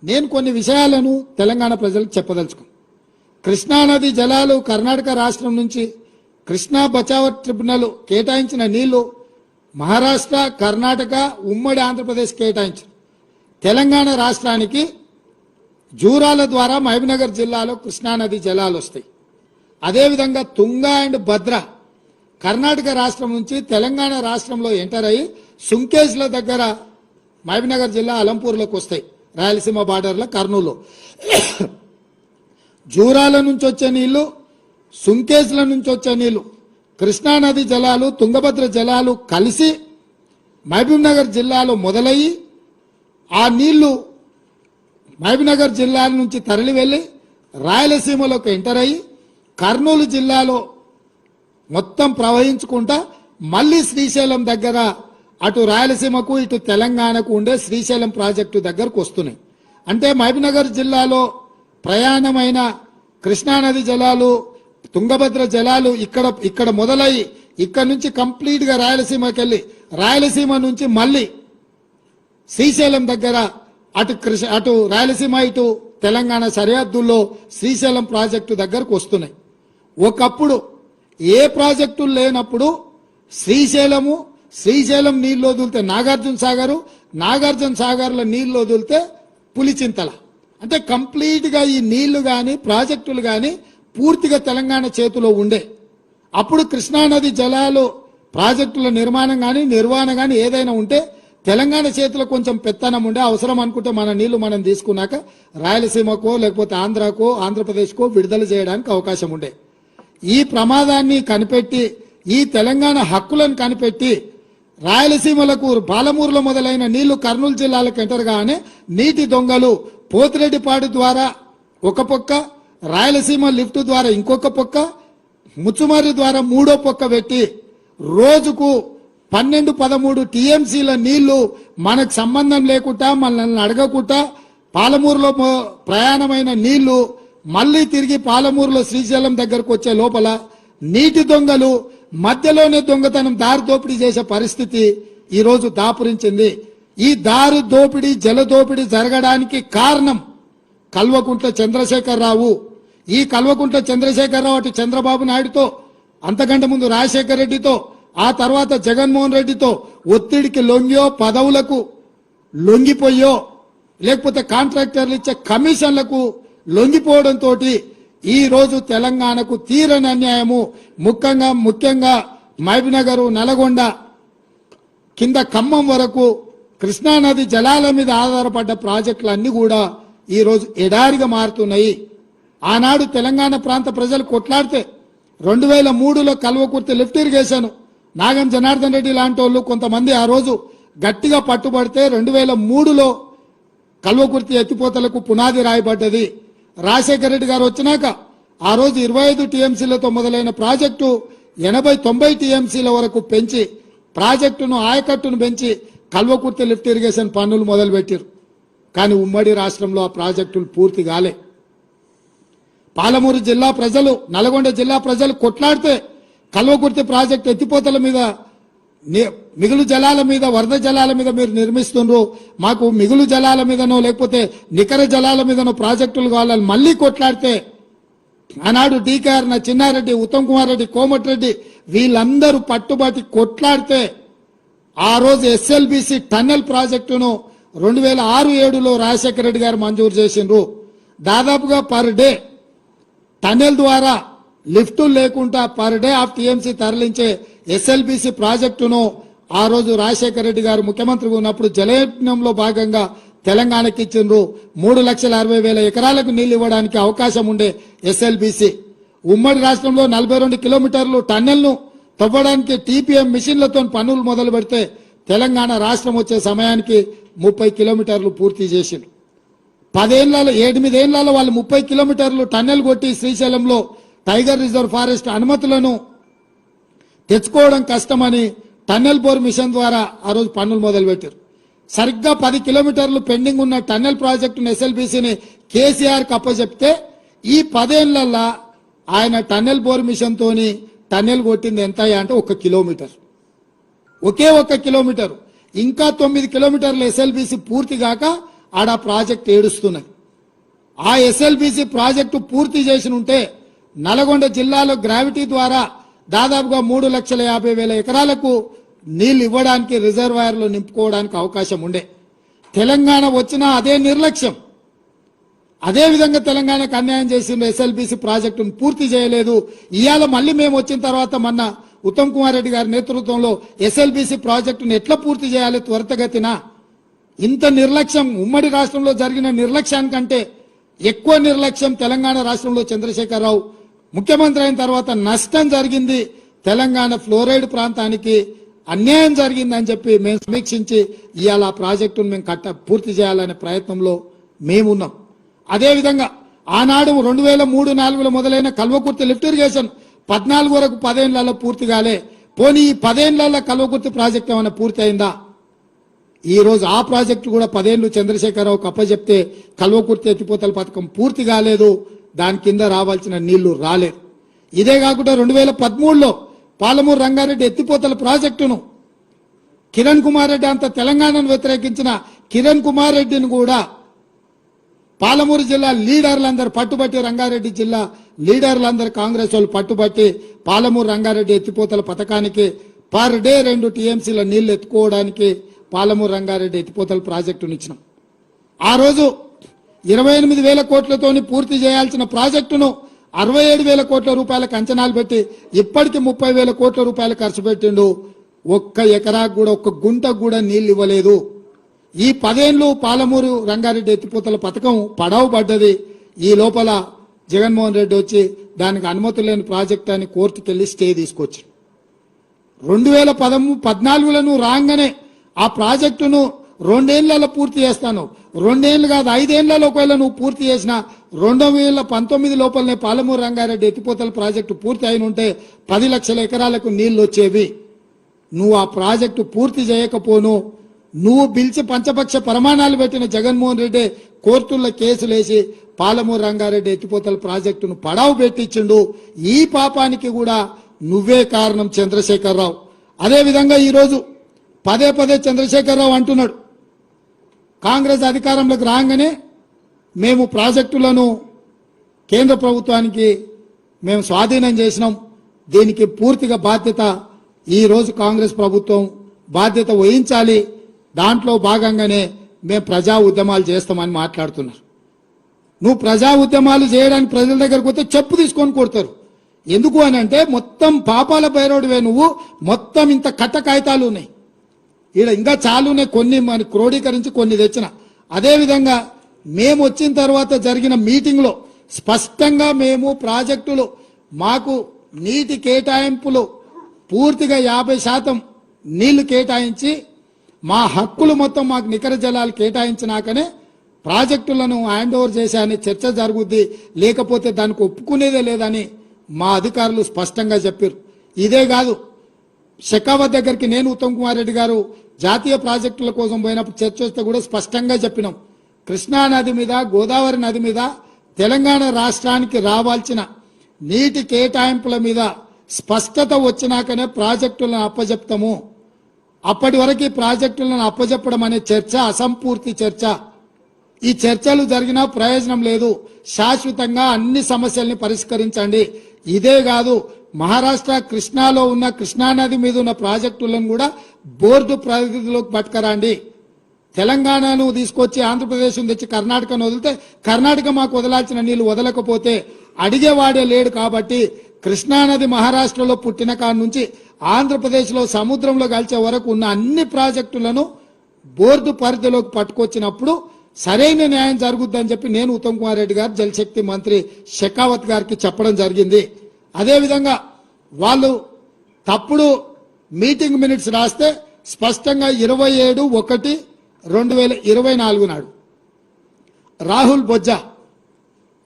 Speaker 1: నేను కొన్ని విషయాలను తెలంగాణ ప్రజలకు చెప్పదలుచుకున్నాను. కృష్ణానది జలాలు కర్ణాటక రాష్ట్రం నుంచి కృష్ణా బచావ్ ట్రిబ్యునల్ కేటాయించిన నీళ్లు మహారాష్ట్ర, కర్ణాటక, ఉమ్మడి ఆంధ్రప్రదేశ్ కేటాయించారు. తెలంగాణ రాష్ట్రానికి జూరాల ద్వారా మహబూబ్నగర్ జిల్లాలో కృష్ణానది జలాలు వస్తాయి. అదేవిధంగా తుంగా అండ్ భద్ర కర్ణాటక రాష్ట్రం నుంచి తెలంగాణ రాష్ట్రంలో ఎంటర్ అయ్యి సుంకేజ్ల దగ్గర మహబూబ్నగర్ జిల్లా అలంపూర్లోకి వస్తాయి, రాయలసీమ బార్డర్లో కర్నూలు. జూరాల నుంచి వచ్చే నీళ్లు, సుంకేజ్ల నుంచి వచ్చే నీళ్లు, కృష్ణానది జలాలు, తుంగభద్ర జలాలు కలిసి మహబూబ్నగర్ జిల్లాలో మొదలయ్యి ఆ నీళ్లు మహబూబ్నగర్ జిల్లా నుంచి తరలి వెళ్లి రాయలసీమలోకి ఎంటర్ అయ్యి కర్నూలు జిల్లాలో మొత్తం ప్రవహించుకుంటా మళ్ళీ శ్రీశైలం దగ్గర అటు రాయలసీమకు ఇటు తెలంగాణకు ఉండే శ్రీశైలం ప్రాజెక్టు దగ్గరకు వస్తున్నాయి. అంటే మహబూబ్నగర్ జిల్లాలో ప్రయాణమైన కృష్ణానది జలాలు, తుంగభద్ర జలాలు ఇక్కడ మొదలయ్యి ఇక్కడ నుంచి కంప్లీట్ గా రాయలసీమకి వెళ్ళి రాయలసీమ నుంచి మళ్ళీ శ్రీశైలం దగ్గర అటు రాయలసీమ ఇటు తెలంగాణ సరిహద్దుల్లో శ్రీశైలం ప్రాజెక్టు దగ్గరకు వస్తున్నాయి. ఒకప్పుడు ఏ ప్రాజెక్టులు లేనప్పుడు శ్రీశైలం నీళ్లు వదిలితే నాగార్జున సాగర్ల నీళ్లు వదిలితే పులిచింతల. అంటే కంప్లీట్ గా ఈ నీళ్లు గాని ప్రాజెక్టులు గాని పూర్తిగా తెలంగాణ చేతిలో ఉండే. అప్పుడు కృష్ణానది జలాలు ప్రాజెక్టుల నిర్మాణం గాని నిర్వహణ గాని ఏదైనా ఉంటే తెలంగాణ చేతిలో కొంచెం పెత్తనం ఉండే. అవసరం అనుకుంటే మన నీళ్లు మనం తీసుకున్నాక రాయలసీమకో లేకపోతే ఆంధ్రాకో ఆంధ్రప్రదేశ్కో విడుదల చేయడానికి అవకాశం ఉండే. ఈ ప్రమాదాన్ని కనిపెట్టి, ఈ తెలంగాణ హక్కులను కనిపెట్టి రాయలసీమలకు పాలమూరులో మొదలైన నీళ్లు కర్నూలు జిల్లాలకు ఎంటర్ గానే నీటి దొంగలు పోతిరెడ్డిపాడు ద్వారా ఒక పక్క, రాయలసీమ లిఫ్ట్ ద్వారా ఇంకొక పక్క, ముచ్చుమర్రి ద్వారా మూడో పక్క పెట్టి రోజుకు 12-13 టీఎంసీల నీళ్లు మనకు సంబంధం లేకుండా, మనల్ని అడగకుండా పాలమూరులో ప్రయాణమైన నీళ్లు మళ్లీ తిరిగి పాలమూరులో శ్రీశైలం దగ్గరకు వచ్చే లోపల నీటి దొంగలు మధ్యలోనే దొంగతనం, దారి దోపిడీ చేసే పరిస్థితి ఈరోజు దాపురించింది. ఈ దారి దోపిడీ, జల దోపిడీ జరగడానికి కారణం కల్వకుంట్ల చంద్రశేఖరరావు. ఈ కల్వకుంట్ల చంద్రశేఖరరావు అటు చంద్రబాబు నాయుడుతో, అంతకంటే ముందు రాజశేఖర రెడ్డితో, ఆ తర్వాత జగన్మోహన్ రెడ్డితో ఒత్తిడికి లొంగియో, పదవులకు లొంగిపోయో, లేకపోతే కాంట్రాక్టర్లు ఇచ్చే కమిషన్లకు లొంగిపోవడంతో ఈ రోజు తెలంగాణకు తీరని అన్యాయము. ముఖ్యంగా మహబూబ్నగర్, నల్గొండ కింద ఖమ్మం వరకు కృష్ణానది జలాల మీద ఆధారపడ్డ ప్రాజెక్టులన్నీ కూడా ఈ రోజు ఎడారిగా మారుతున్నాయి. ఆనాడు తెలంగాణ ప్రాంత ప్రజలు కొట్లాడితే 2003లో కల్వకుర్తి లిఫ్ట్ ఇరిగేషన్ నాగం జనార్దన్ రెడ్డి లాంటి వాళ్ళు కొంతమంది ఆ రోజు గట్టిగా పట్టుబడితే 2003లో కల్వకుర్తి ఎత్తిపోతలకు పునాది రాయబడ్డది. రాజశేఖర రెడ్డి గారు వచ్చినాక ఆ రోజు 25 టీఎంసీలతో మొదలైన ప్రాజెక్టు 80-90 టీఎంసీల వరకు పెంచి ప్రాజెక్టును ఆయకట్టును పెంచి కల్వకుర్తి లిఫ్ట్ ఇరిగేషన్ పనులు మొదలుపెట్టారు. కానీ ఉమ్మడి రాష్ట్రంలో ఆ ప్రాజెక్టులు పూర్తి కాలే. పాలమూరు జిల్లా ప్రజలు, నల్గొండ జిల్లా ప్రజలు కొట్లాడితే కల్వకుర్తి ప్రాజెక్టు ఎత్తిపోతల మీద, మిగులు జలాల మీద, వరద జలాల మీద మీరు నిర్మిస్తున్నారు, మాకు మిగులు జలాల మీదనో లేకపోతే నికర జలాల మీదనో ప్రాజెక్టులు కావాలని మళ్ళీ కొట్లాడితే ఆనాడు డీకేఆర్ చిన్నారెడ్డి, ఉత్తమ్ కుమార్ రెడ్డి, కోమటిరెడ్డి వీళ్ళందరూ పట్టుబట్టి కొట్లాడితే ఆ రోజు ఎస్ఎల్బిసి టన్నెల్ ప్రాజెక్టును 2006-07లో రాజశేఖర రెడ్డి గారు మంజూరు చేసిండ్రు. దాదాపుగా పర్ డే టన్నెల్ ద్వారా లిఫ్టులు లేకుండా పర్ డే ఆఫ్ టీఎంసీ తరలించే ఎస్ఎల్బిసి ప్రాజెక్టును ఆ రోజు రాజశేఖర రెడ్డి గారు ముఖ్యమంత్రిగా ఉన్నప్పుడు జలయజ్ఞంలో భాగంగా తెలంగాణకి ఇచ్చిండ్రు. 3,60,000 ఎకరాలకు నీళ్లు ఇవ్వడానికి అవకాశం ఉండే ఎస్ఎల్బిసి ఉమ్మడి రాష్ట్రంలో 42 కిలోమీటర్లు టన్నెల్ను తవ్వడానికి టీపీఎం మిషన్లతో పనులు మొదలు పెడితే తెలంగాణ రాష్ట్రం వచ్చే సమయానికి 30 కిలోమీటర్లు పూర్తి చేసిండ్రు. 8 ఏళ్లలో వాళ్ళు 30 కిలోమీటర్లు టన్నెల్ కొట్టి శ్రీశైలంలో టైగర్ రిజర్వ్ ఫారెస్ట్ అనుమతులను తెచ్చుకోవడం కష్టమని టన్నెల్ బోర్ మిషన్ ద్వారా ఆ రోజు పనులు మొదలుపెట్టారు. సరిగ్గా 10 కిలోమీటర్లు పెండింగ్ ఉన్న టన్నెల్ ప్రాజెక్టును ఎస్ఎల్బిసిని కేసీఆర్కి అప్పచెప్తే ఈ 10 ఏళ్లలో ఆయన టన్నెల్ బోర్ మిషన్ తోని టన్నెల్ కొట్టింది ఎంత అంటే 1 కిలోమీటర్, ఒకే 1 కిలోమీటర్. ఇంకా 9 కిలోమీటర్లు ఎస్ఎల్బిసి పూర్తి కాక ఆడ ప్రాజెక్ట్ ఏడుస్తున్నాయి. ఆ ఎస్ఎల్బిసి ప్రాజెక్టు పూర్తి చేసి ఉంటే నల్గొండ జిల్లాలో గ్రావిటీ ద్వారా దాదాపుగా 3,50,000 ఎకరాలకు నీళ్లు ఇవ్వడానికి, రిజర్వాయర్లు నింపుకోవడానికి అవకాశం ఉండే. తెలంగాణ వచ్చినా అదే నిర్లక్ష్యం. అదే విధంగా తెలంగాణకు అన్యాయం చేసిన ఎస్ఎల్బిసి ప్రాజెక్టును పూర్తి చేయలేదు. ఇవాళ మళ్ళీ మేము వచ్చిన తర్వాత మొన్న ఉత్తమ్ కుమార్ రెడ్డి గారి నేతృత్వంలో ఎస్ఎల్బిసి ప్రాజెక్టును ఎట్లా పూర్తి చేయాలి త్వరితగతిన. ఇంత నిర్లక్ష్యం ఉమ్మడి రాష్ట్రంలో జరిగిన నిర్లక్ష్యానికంటే ఎక్కువ నిర్లక్ష్యం తెలంగాణ రాష్ట్రంలో చంద్రశేఖరరావు ముఖ్యమంత్రి అయిన తర్వాత నష్టం జరిగింది. తెలంగాణ ఫ్లోరైడ్ ప్రాంతానికి అన్యాయం జరిగిందని చెప్పి మేము సమీక్షించి ఇవాళ ఆ ప్రాజెక్టును మేము పూర్తి చేయాలనే ప్రయత్నంలో మేమున్నాం. అదేవిధంగా ఆనాడు 2003-04లో మొదలైన కల్వకుర్తి లిఫ్ట్ ఇరిగేషన్ 14 వరకు 10 ఏళ్లలో పూర్తి కాలే. పోనీ ఈ 10 ఏళ్లలో కల్వకుర్తి ప్రాజెక్టు ఏమైనా పూర్తి అయిందా? ఈ రోజు ఆ ప్రాజెక్టు కూడా 10 ఏళ్లు చంద్రశేఖరరావుకు అప్పచెప్తే కల్వకుర్తి ఎత్తిపోతల పథకం పూర్తి కాలేదు. దాని కింద రావాల్సిన నీళ్లు రాలేదు. ఇదే కాకుండా 2013లో పాలమూరు రంగారెడ్డి ఎత్తిపోతల ప్రాజెక్టును కిరణ్ కుమార్ రెడ్డి అంత తెలంగాణను వ్యతిరేకించిన కిరణ్ కుమార్ రెడ్డిని కూడా పాలమూరు జిల్లా లీడర్లందరూ పట్టుబట్టి, రంగారెడ్డి జిల్లా లీడర్లందరూ కాంగ్రెస్ వాళ్ళు పట్టుబట్టి పాలమూరు రంగారెడ్డి ఎత్తిపోతల పథకానికి పర్ డే 2 టీఎంసీల నీళ్లు ఎత్తుకోవడానికి పాలమూరు రంగారెడ్డి ఎత్తిపోతల ప్రాజెక్టును ఇచ్చినాం. ఆ రోజు 28,000 కోట్లతోని పూర్తి చేయాల్సిన ప్రాజెక్టును 67,000 కోట్ల రూపాయలకు అంచనాలు పెట్టి ఇప్పటికి 30,000 కోట్ల రూపాయలు ఖర్చు పెట్టిండు. 1 ఎకరాకు కూడా, 1 గుంటకు కూడా నీళ్లు ఇవ్వలేదు. ఈ 10 ఏళ్లు పాలమూరు రంగారెడ్డి ఎత్తిపోతల పథకం పడవ పడ్డది. ఈ లోపల జగన్మోహన్ రెడ్డి వచ్చి దానికి అనుమతి లేని ప్రాజెక్ట్ అని కోర్టుకు వెళ్లి స్టే తీసుకొచ్చి 2014లో రాగానే ఆ ప్రాజెక్టును 2 ఏళ్లలో పూర్తి చేస్తాను. 2 ఏళ్లు కాదు, 5 ఏళ్లలో ఒకవేళ నువ్వు పూర్తి చేసిన 2019 లోపలనే పాలమూరు రంగారెడ్డి ఎత్తిపోతల ప్రాజెక్టు పూర్తి అయిన ఉంటే 10 లక్షల ఎకరాలకు నీళ్లు వచ్చేవి. నువ్వు ఆ ప్రాజెక్టు పూర్తి చేయకపోను, నువ్వు పిలిచి పంచపక్ష ప్రమాణాలు పెట్టిన జగన్మోహన్ రెడ్డి కోర్టుల్లో కేసులేసి పాలమూరు రంగారెడ్డి ఎత్తిపోతల ప్రాజెక్టును పడావు పెట్టించిండు. ఈ పాపానికి కూడా నువ్వే కారణం చంద్రశేఖరరావు. అదేవిధంగా ఈరోజు పదే చంద్రశేఖరరావు అంటున్నాడు, కాంగ్రెస్ అధికారంలోకి రాగానే మేము ప్రాజెక్టులను కేంద్ర ప్రభుత్వానికి మేము స్వాధీనం చేసినాం, దీనికి పూర్తిగా బాధ్యత ఈ రోజు కాంగ్రెస్ ప్రభుత్వం బాధ్యత వహించాలి, దాంట్లో భాగంగానే మేము ప్రజా ఉద్యమాలు చేస్తామని మాట్లాడుతున్నారు. నువ్వు ప్రజా ఉద్యమాలు చేయడానికి ప్రజల దగ్గరకు వస్తే చెప్పు తీసుకొని కొడతారు. ఎందుకు అని అంటే మొత్తం పాపాల బైరోడివే నువ్వు. మొత్తం ఇంత కట్ట కాగితాలు ఉన్నాయి ఈడ, ఇంకా చాలునే, కొన్ని మన క్రోడీకరించి కొన్ని తెచ్చిన. అదేవిధంగా మేము వచ్చిన తర్వాత జరిగిన మీటింగ్లో స్పష్టంగా మేము ప్రాజెక్టులు మాకు నీటి కేటాయింపులు పూర్తిగా 50% నీళ్లు కేటాయించి మా హక్కులు మొత్తం మాకు నికర జలాలు కేటాయించినాకనే ప్రాజెక్టులను హ్యాండ్ ఓవర్ చేశాయని చర్చ జరుగుద్ది, లేకపోతే దానికి ఒప్పుకునేదే లేదని మా అధికారులు స్పష్టంగా చెప్పారు. ఇదే కాదు, షెకావత్ దగ్గరికి నేను ఉత్తమ్ కుమార్ రెడ్డి గారు జాతీయ ప్రాజెక్టుల కోసం పోయినప్పుడు చర్చ వస్తే కూడా స్పష్టంగా చెప్పినాం, కృష్ణా నది మీద గోదావరి నది మీద తెలంగాణ రాష్ట్రానికి రావాల్సిన నీటి కేటాయింపుల మీద స్పష్టత వచ్చినాకనే ప్రాజెక్టులను అప్పజెప్తాము. అప్పటి వరకు ఈ ప్రాజెక్టులను అప్పజెప్పడం అనే చర్చ అసంపూర్తి చర్చ. ఈ చర్చలు జరిగినా ప్రయోజనం లేదు. శాశ్వతంగా అన్ని సమస్యల్ని పరిష్కరించండి. ఇదే కాదు, మహారాష్ట్ర కృష్ణాలో ఉన్న కృష్ణానది మీద ఉన్న ప్రాజెక్టులను కూడా బోర్డు పరిధిలోకి పట్టుకరండి. తెలంగాణను తీసుకొచ్చి ఆంధ్రప్రదేశ్ తెచ్చి కర్ణాటకను వదిలితే కర్ణాటక మాకు వదలాల్సిన నీళ్లు వదలకపోతే అడిగేవాడే లేడు. కాబట్టి కృష్ణానది మహారాష్ట్రలో పుట్టిన కాడి నుంచి ఆంధ్రప్రదేశ్లో సముద్రంలో కలిసే వరకు ఉన్న అన్ని ప్రాజెక్టులను బోర్డు పరిధిలోకి పట్టుకొచ్చినప్పుడు సరైన న్యాయం జరుగుద్దని చెప్పి నేను ఉత్తమ్ కుమార్ రెడ్డి గారు జలశక్తి మంత్రి షెకావత్ గారికి చెప్పడం జరిగింది. అదేవిధంగా వాళ్ళు తప్పుడు మీటింగ్ మినిట్స్ రాస్తే స్పష్టంగా 27/1/2024 నాడు రాహుల్ బొజ్జా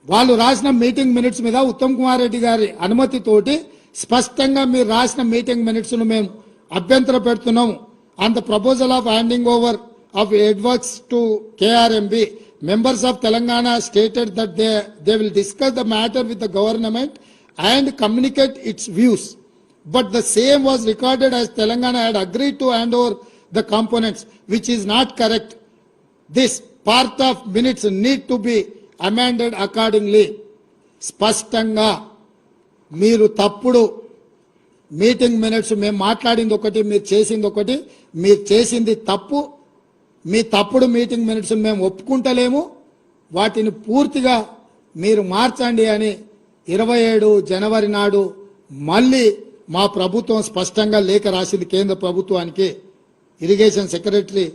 Speaker 1: వాళ్ళు రాసిన మీటింగ్ మినిట్స్ మీద ఉత్తమ్ కుమార్ రెడ్డి గారి అనుమతితోటి స్పష్టంగా మీరు రాసిన మీటింగ్ మినిట్స్ ను మేము అభ్యంతర పెడుతున్నాము. On the proposal of handing over of adworks to KRMB, members of Telangana stated that they will discuss the matter with the government and communicate its views. But the same was recorded as Telangana had agreed to hand over the components, which is not correct. This part of minutes need to be amended accordingly. స్పష్టంగా మీరు తప్పుడు meeting minutes, మేము మాట్లాడింది ఒకటి, మీరు చేసింది ఒకటి, మీరు చేసింది తప్పు, మీ తప్పుడు మీటింగ్ మినిట్స్ మేము ఒప్పుకుంటలేము, వాటిని పూర్తిగా మీరు మార్చండి అని 27 జనవరి నాడు మళ్ళీ మా ప్రభుత్వం స్పష్టంగా లేఖ రాసింది కేంద్ర ప్రభుత్వానికి. ఇరిగేషన్ సెక్రటరీ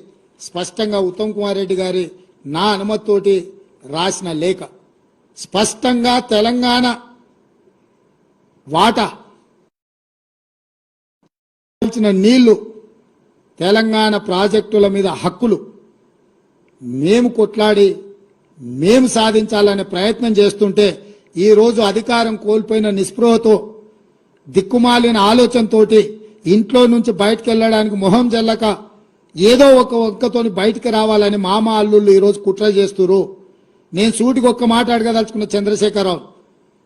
Speaker 1: స్పష్టంగా ఉత్తమ్ కుమార్ రెడ్డి గారి నా అనుమతితోటి రాసిన లేఖ స్పష్టంగా తెలంగాణ వాటా నీళ్లు తెలంగాణ ప్రాజెక్టుల మీద హక్కులు మేము కొట్లాడి మేము సాధించాలనే ప్రయత్నం చేస్తుంటే ఈరోజు అధికారం కోల్పోయిన నిస్పృహతో దిక్కుమాలిన ఆలోచనతోటి ఇంట్లో నుంచి బయటకు వెళ్ళడానికి మొహం జల్లక ఏదో ఒక ఒక్కతోని బయటకు రావాలని మామ అల్లుళ్ళు ఈరోజు కుట్ర చేస్తున్నారు. నేను సూటికి ఒక్క మాట అడగదలుచుకున్న చంద్రశేఖరరావు,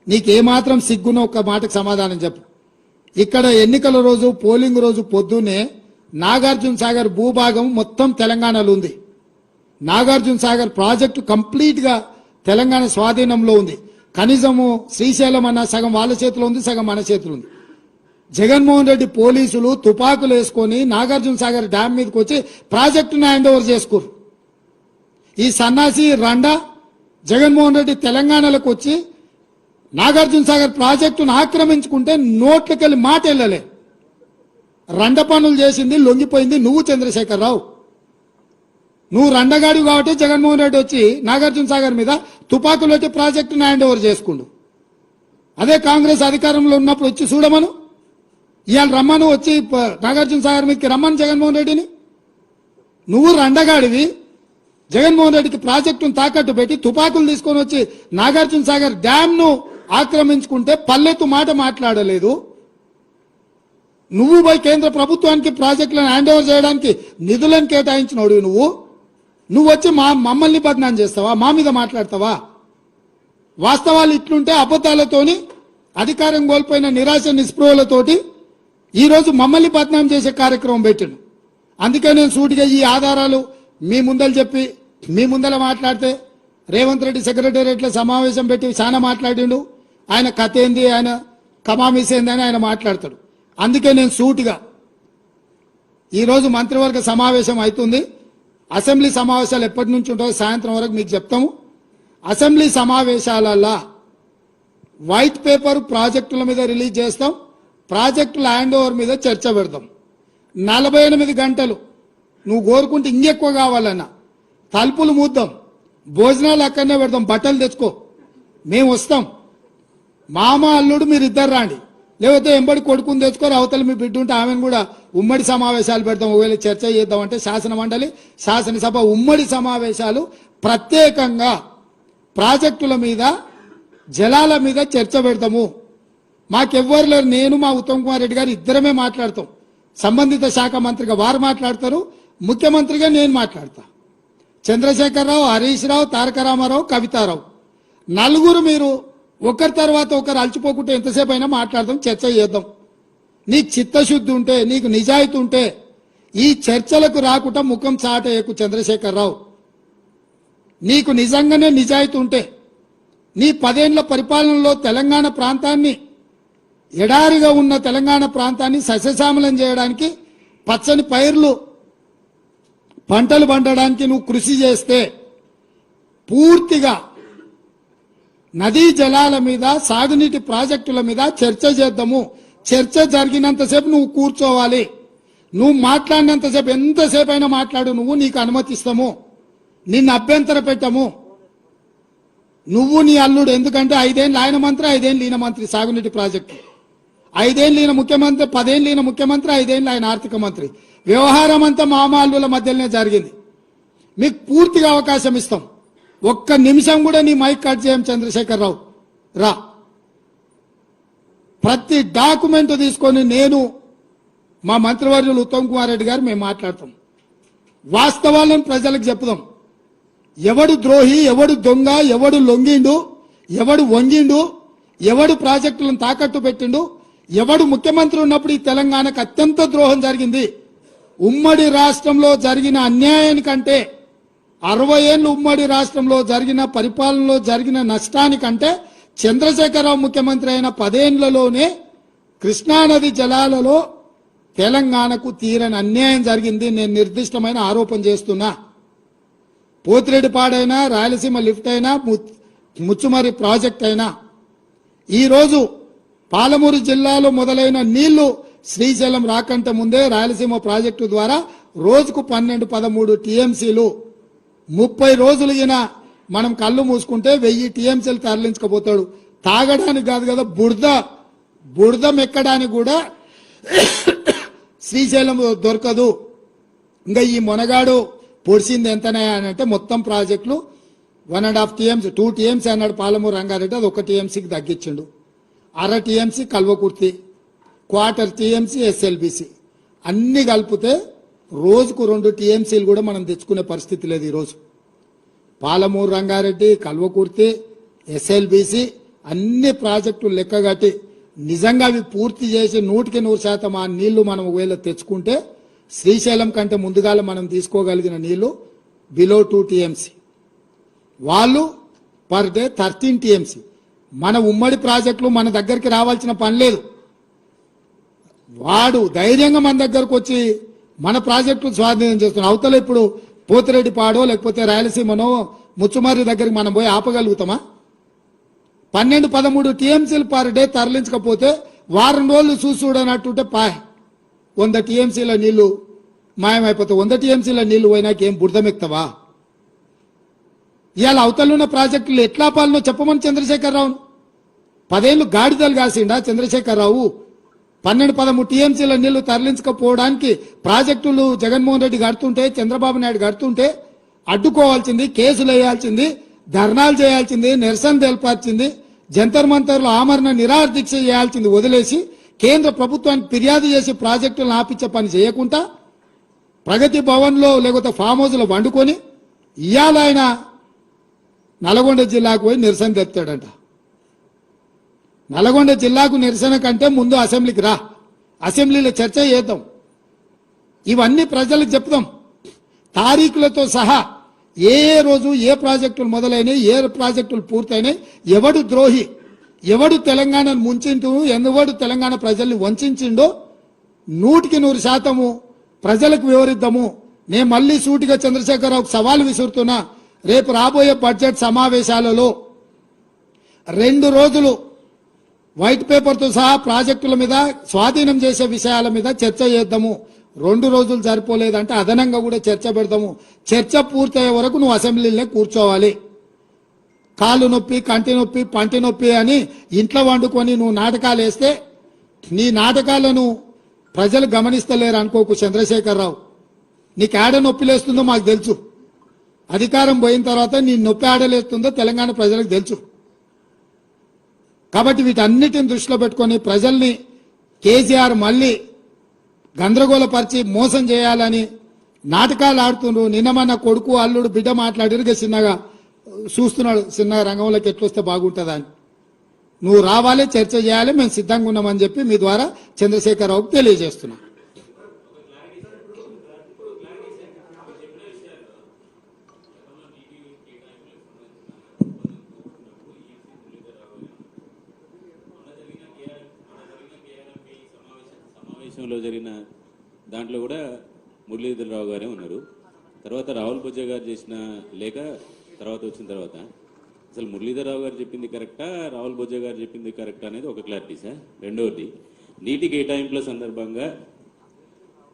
Speaker 1: నీకేమాత్రం సిగ్గున్న ఒక్క మాటకు సమాధానం చెప్పు. ఇక్కడ ఎన్నికల రోజు పోలింగ్ రోజు పొద్దున్నే నాగార్జున సాగర్ భూభాగం మొత్తం తెలంగాణలో ఉంది. నాగార్జున సాగర్ ప్రాజెక్టు కంప్లీట్ గా తెలంగాణ స్వాధీనంలో ఉంది. కనీసము శ్రీశైలం అన్న సగం వాళ్ళ చేతిలో ఉంది, సగం మన చేతిలో ఉంది. జగన్మోహన్ రెడ్డి పోలీసులు తుపాకులు వేసుకొని నాగార్జున సాగర్ డ్యామ్ మీదకి వచ్చి ప్రాజెక్టును హ్యాండ్ ఓవర్ చేసుకోరు. ఈ సన్నాసి రండా జగన్మోహన్ రెడ్డి తెలంగాణలోకి వచ్చి నాగార్జున సాగర్ ప్రాజెక్టును ఆక్రమించుకుంటే నోట్లకెళ్ళి మాట వెళ్ళలే. రండ పనులు చేసింది, లొంగిపోయింది నువ్వు చంద్రశేఖరరావు. నువ్వు రండగాడు కాబట్టి జగన్మోహన్ రెడ్డి వచ్చి నాగార్జున సాగర్ మీద తుపాకులు వచ్చి ప్రాజెక్టును హ్యాండ్ ఓవర్ చేసుకుండు. అదే కాంగ్రెస్ అధికారంలో ఉన్నప్పుడు వచ్చి చూడమను, ఇవాళ రమ్మను, వచ్చి నాగార్జున సాగర్ మీదకి రమ్మను జగన్మోహన్ రెడ్డిని. నువ్వు రండగాడివి, జగన్మోహన్ రెడ్డికి ప్రాజెక్టును తాకట్టు పెట్టి తుపాకులు తీసుకొని వచ్చి నాగార్జున సాగర్ డ్యామ్ ను ఆక్రమించుకుంటే పల్లెత్తు మాట మాట్లాడలేదు. నువ్వు పోయి కేంద్ర ప్రభుత్వానికి ప్రాజెక్టులను హ్యాండ్ ఓవర్ చేయడానికి నిధులను కేటాయించినోడు నువ్వు వచ్చి మమ్మల్ని బదనాం చేస్తావా, మా మీద మాట్లాడతావా? వాస్తవాలు ఇట్లుంటే అబద్ధాలతోని అధికారం కోల్పోయిన నిరాశ నిస్పృహలతోటి ఈరోజు మమ్మల్ని బదనాం చేసే కార్యక్రమం పెట్టాను. అందుకే నేను సూటిగా ఈ ఆధారాలు మీ ముందలు చెప్పి మీ ముందల మాట్లాడితే రేవంత్ రెడ్డి సెక్రటేరియట్లో సమావేశం పెట్టి చాలా మాట్లాడిండు. ఆయన కథ ఏంది, ఆయన కమామిస్ ఏందని ఆయన మాట్లాడతాడు. అందుకే నేను సూటిగా ఈరోజు మంత్రివర్గ సమావేశం అవుతుంది. అసెంబ్లీ సమావేశాలు ఎప్పటి నుంచి ఉంటాయో సాయంత్రం వరకు మీకు చెప్తాము. అసెంబ్లీ సమావేశాలలో వైట్ పేపర్ ప్రాజెక్టుల మీద రిలీజ్ చేస్తాం, ప్రాజెక్టుల హ్యాండ్ ఓవర్ మీద చర్చ పెడతాం. 48 గంటలు నువ్వు కోరుకుంటే ఇంకెక్కువ కావాలన్నా తలుపులు మూద్దాం, భోజనాలు అక్కడనే పెడతాం, బట్టలు తెచ్చుకో, మేము వస్తాం. మామ అల్లుడు మీరు ఇద్దరు రాండి, లేకపోతే ఎంబడి కొడుకుని తెచ్చుకొని అవతల మీ బిడ్డ ఉంటే ఆమెను కూడా ఉమ్మడి సమావేశాలు పెడతాం. ఒకవేళ చర్చ చేద్దామంటే శాసన మండలి శాసనసభ ఉమ్మడి సమావేశాలు ప్రత్యేకంగా ప్రాజెక్టుల మీద జలాల మీద చర్చ పెడతాము. మాకెవ్వరు లేరు. నేను మా ఉత్తమ్ కుమార్ రెడ్డి గారు ఇద్దరమే మాట్లాడతాం. సంబంధిత శాఖ మంత్రిగా వారు మాట్లాడతారు, ముఖ్యమంత్రిగా నేను మాట్లాడతా. చంద్రశేఖరరావు, హరీష్ రావు, తారక రామారావు, కవితారావు నలుగురు మీరు ఒకరి తర్వాత ఒకరు అలసిపోకుంటే ఎంతసేపు అయినా మాట్లాడదాం, చర్చ చేద్దాం. నీకు చిత్తశుద్ధి ఉంటే, నీకు నిజాయితీ ఉంటే ఈ చర్చలకు రాకుండా ముఖం చాటేయకు చంద్రశేఖరరావు. నీకు నిజంగానే నిజాయితీ ఉంటే నీ 10 ఏళ్ల పరిపాలనలో తెలంగాణ ప్రాంతాన్ని, ఎడారిగా ఉన్న తెలంగాణ ప్రాంతాన్ని సస్యశ్యామలం చేయడానికి, పచ్చని పైర్లు పంటలు పండడానికి నువ్వు కృషి చేస్తే పూర్తిగా నదీ జలాల మీద, సాగునీటి ప్రాజెక్టుల మీద చర్చ చేద్దాము. చర్చ జరిగినంతసేపు నువ్వు కూర్చోవాలి. నువ్వు మాట్లాడినంతసేపు ఎంతసేపు అయినా మాట్లాడు, నువ్వు, నీకు అనుమతిస్తాము, నిన్ను అభ్యంతర పెట్టము. నువ్వు నీ అల్లుడు, ఎందుకంటే 5 ఏళ్ళు ఆయన మంత్రి, 5 ఏళ్ళు ఈయన మంత్రి సాగునీటి ప్రాజెక్టు. 5 ఏళ్ళు ఈయన ముఖ్యమంత్రి, 10 ఏళ్ళు ఈయన ముఖ్యమంత్రి, 5 ఏళ్ళు ఆయన ఆర్థిక మంత్రి. వ్యవహారం అంతా మామాళ్ళుల మధ్యలోనే జరిగింది. మీకు పూర్తిగా అవకాశం ఇస్తాం. ఒక్క నిమిషం కూడా నీ మైక్ కట్ చేయం చంద్రశేఖరరావు. రా, ప్రతి డాక్యుమెంట్ తీసుకొని నేను, మా మంత్రివర్యులు ఉత్తమ్ కుమార్ రెడ్డి గారు మేము మాట్లాడతాం. వాస్తవాలను ప్రజలకు చెప్దాం. ఎవడు ద్రోహి, ఎవడు దొంగ, ఎవడు లొంగిండు, ఎవడు వంగిండు, ఎవడు ప్రాజెక్టులను తాకట్టు పెట్టిండు, ఎవడు ముఖ్యమంత్రి ఉన్నప్పుడు ఈ తెలంగాణకు అత్యంత ద్రోహం జరిగింది. ఉమ్మడి రాష్ట్రంలో జరిగిన అన్యాయానికంటే, 60 ఏళ్ళు ఉమ్మడి రాష్ట్రంలో జరిగిన పరిపాలనలో జరిగిన నష్టానికంటే చంద్రశేఖరరావు ముఖ్యమంత్రి అయిన 10 ఏళ్లలోనే కృష్ణానది జలాలలో తెలంగాణకు తీరని అన్యాయం జరిగింది. నేను నిర్దిష్టమైన ఆరోపణ చేస్తున్నా. పోతిరెడ్డిపాడైనా, రాయలసీమ లిఫ్ట్ అయినా, ముచ్చుమరి ప్రాజెక్ట్ అయినా, ఈరోజు పాలమూరు జిల్లాలో మొదలైన నీళ్లు శ్రీశైలం రాకంటే ముందే రాయలసీమ ప్రాజెక్టు ద్వారా రోజుకు 12-13 టీఎంసీలు, 30 రోజులుగిన మనం కళ్ళు మూసుకుంటే 1000 టీఎంసీలు తరలించకపోతాడు. తాగడానికి కాదు కదా, బురద మెక్కడానికి కూడా శ్రీశైలం దొరకదు. ఇంకా ఈ మొనగాడు పొడిచింది ఎంతనే అని అంటే మొత్తం ప్రాజెక్టులు 1.5 టీఎంసీ, 2 టీఎంసీ అన్నాడు పాలమూరు రంగారెడ్డి, అది 1 టీఎంసీకి తగ్గించిండు. 1/2 టీఎంసీ కల్వకుర్తి, 1/4 టీఎంసీ ఎస్ఎల్బిసి, అన్ని కలిపితే రోజుకు 2 టీఎంసీలు కూడా మనం తెచ్చుకునే పరిస్థితి లేదు. ఈరోజు పాలమూరు రంగారెడ్డి, కల్వకుర్తి, ఎస్ఎల్బిసి అన్ని ప్రాజెక్టులు లెక్కగట్టి నిజంగా అవి పూర్తి చేసి 100% ఆ నీళ్లు మనం ఒకవేళ తెచ్చుకుంటే శ్రీశైలం కంటే ముందుగాల మనం తీసుకోగలిగిన నీళ్లు బిలో 2 టీఎంసీ, వాళ్ళు పర్ డే 13 టీఎంసీ. మన ఉమ్మడి ప్రాజెక్టులు మన దగ్గరికి రావాల్సిన పని లేదు. వాడు ధైర్యంగా మన దగ్గరకు వచ్చి మన ప్రాజెక్టులు స్వాధీనం చేస్తున్నాడు. అవతల ఇప్పుడు పోతిరెడ్డిపాడో లేకపోతే రాయలసీమనో ముచ్చుమర్రి దగ్గరికి మనం పోయి ఆపగలుగుతామా? 12-13 టీఎంసీలు పర్ డే తరలించకపోతే వారం రోజులు చూడనట్టుంటే 100 టీఎంసీల నీళ్లు మాయమైపోతాయి. 100 టీఎంసీల నీళ్లు పోయినాక ఏం బురదమెక్తావా? ఇవాళ అవతలున్న ప్రాజెక్టులు ఎట్లా పాలనో చెప్పమని చంద్రశేఖరరావు. 10 ఏళ్ళు గాడిదలు కాసిండా చంద్రశేఖరరావు? 12-13 టీఎంసీల నీళ్లు తరలించకపోవడానికి ప్రాజెక్టులు జగన్మోహన్ రెడ్డి కడుతుంటే, చంద్రబాబు నాయుడు కడుతుంటే అడ్డుకోవాల్సింది, కేసులు వేయాల్సింది, ధర్నాలు చేయాల్సింది, నిరసన తెలపాల్సింది, జంతర్ మంతర్లు ఆమరణ నిరాహార దీక్ష చేయాల్సింది వదిలేసి కేంద్ర ప్రభుత్వానికి ఫిర్యాదు చేసి ప్రాజెక్టులను ఆపించే పని చేయకుండా ప్రగతి భవన్లో లేకపోతే ఫామ్ హౌస్లో వండుకొని ఇవాళ ఆయన నల్గొండ జిల్లాకు పోయి నిరసన తెస్తాడంట. నల్గొండ జిల్లాకు నిరసన కంటే ముందు అసెంబ్లీకి రా, అసెంబ్లీలో చర్చ చేద్దాం, ఇవన్నీ ప్రజలకు చెప్దాం తారీఖులతో సహా. ఏ రోజు ఏ ప్రాజెక్టులు మొదలైనవి, ఏ ప్రాజెక్టులు పూర్తయినాయి, ఎవడు ద్రోహి, ఎవడు తెలంగాణను ముంచిండు, ఎవడు తెలంగాణ ప్రజల్ని వంచిండో 100% ప్రజలకు వివరిద్దాము. నేను మళ్ళీ సూటిగా చంద్రశేఖరరావుకు సవాల్ విసురుతున్నా. రేపు రాబోయే బడ్జెట్ సమావేశాలలో 2 రోజులు వైట్ పేపర్తో సహా ప్రాజెక్టుల మీద, స్వాధీనం చేసే విషయాల మీద చర్చ చేద్దాము. 2 రోజులు సరిపోలేదంటే అదనంగా కూడా చర్చ పెడతాము. చర్చ పూర్తయ్యే వరకు నువ్వు అసెంబ్లీలో కూర్చోవాలి. కాలు నొప్పి, కంటి నొప్పి, పంటి నొప్పి అని ఇంట్లో వండుకొని నువ్వు నాటకాలు వేస్తే నీ నాటకాలను ప్రజలు గమనిస్తలేరు అనుకోకు చంద్రశేఖరరావు. నీకు ఆడ నొప్పి లేస్తుందో మాకు తెలుసు. అధికారం పోయిన తర్వాత నీ నొప్పి ఆడలేస్తుందో తెలంగాణ ప్రజలకు తెలుసు. కాబట్టి వీటన్నిటిని దృష్టిలో పెట్టుకొని ప్రజల్ని కేసీఆర్ మళ్ళీ గందరగోళపరిచి మోసం చేయాలని నాటకాలు ఆడుతుండ్రు. నిన్న కొడుకు అల్లుడు బిడ్డ మాట్లాడిరుగా చిన్నగా చూస్తున్నాడు, చిన్నగా రంగంలోకి ఎట్లొస్తే బాగుంటుందా అని. నువ్వు రావాలి, చర్చ చేయాలి, మేము సిద్ధంగా ఉన్నామని చెప్పి మీ ద్వారా చంద్రశేఖరరావుకు తెలియజేస్తున్నాం.
Speaker 2: సమావేశంలో జరిగిన దాంట్లో కూడా మురళీధరరావు గారే ఉన్నారు. తర్వాత రాహుల్ బొజ్జా గారు చేసిన లేఖ తర్వాత వచ్చిన తర్వాత అసలు మురళీధరరావు గారు చెప్పింది కరెక్టా, రాహుల్ బొజ్జా గారు చెప్పింది కరెక్టా అనేది ఒక క్లారిటీ సార్. రెండవది, నీటి కేటాయింపుల సందర్భంగా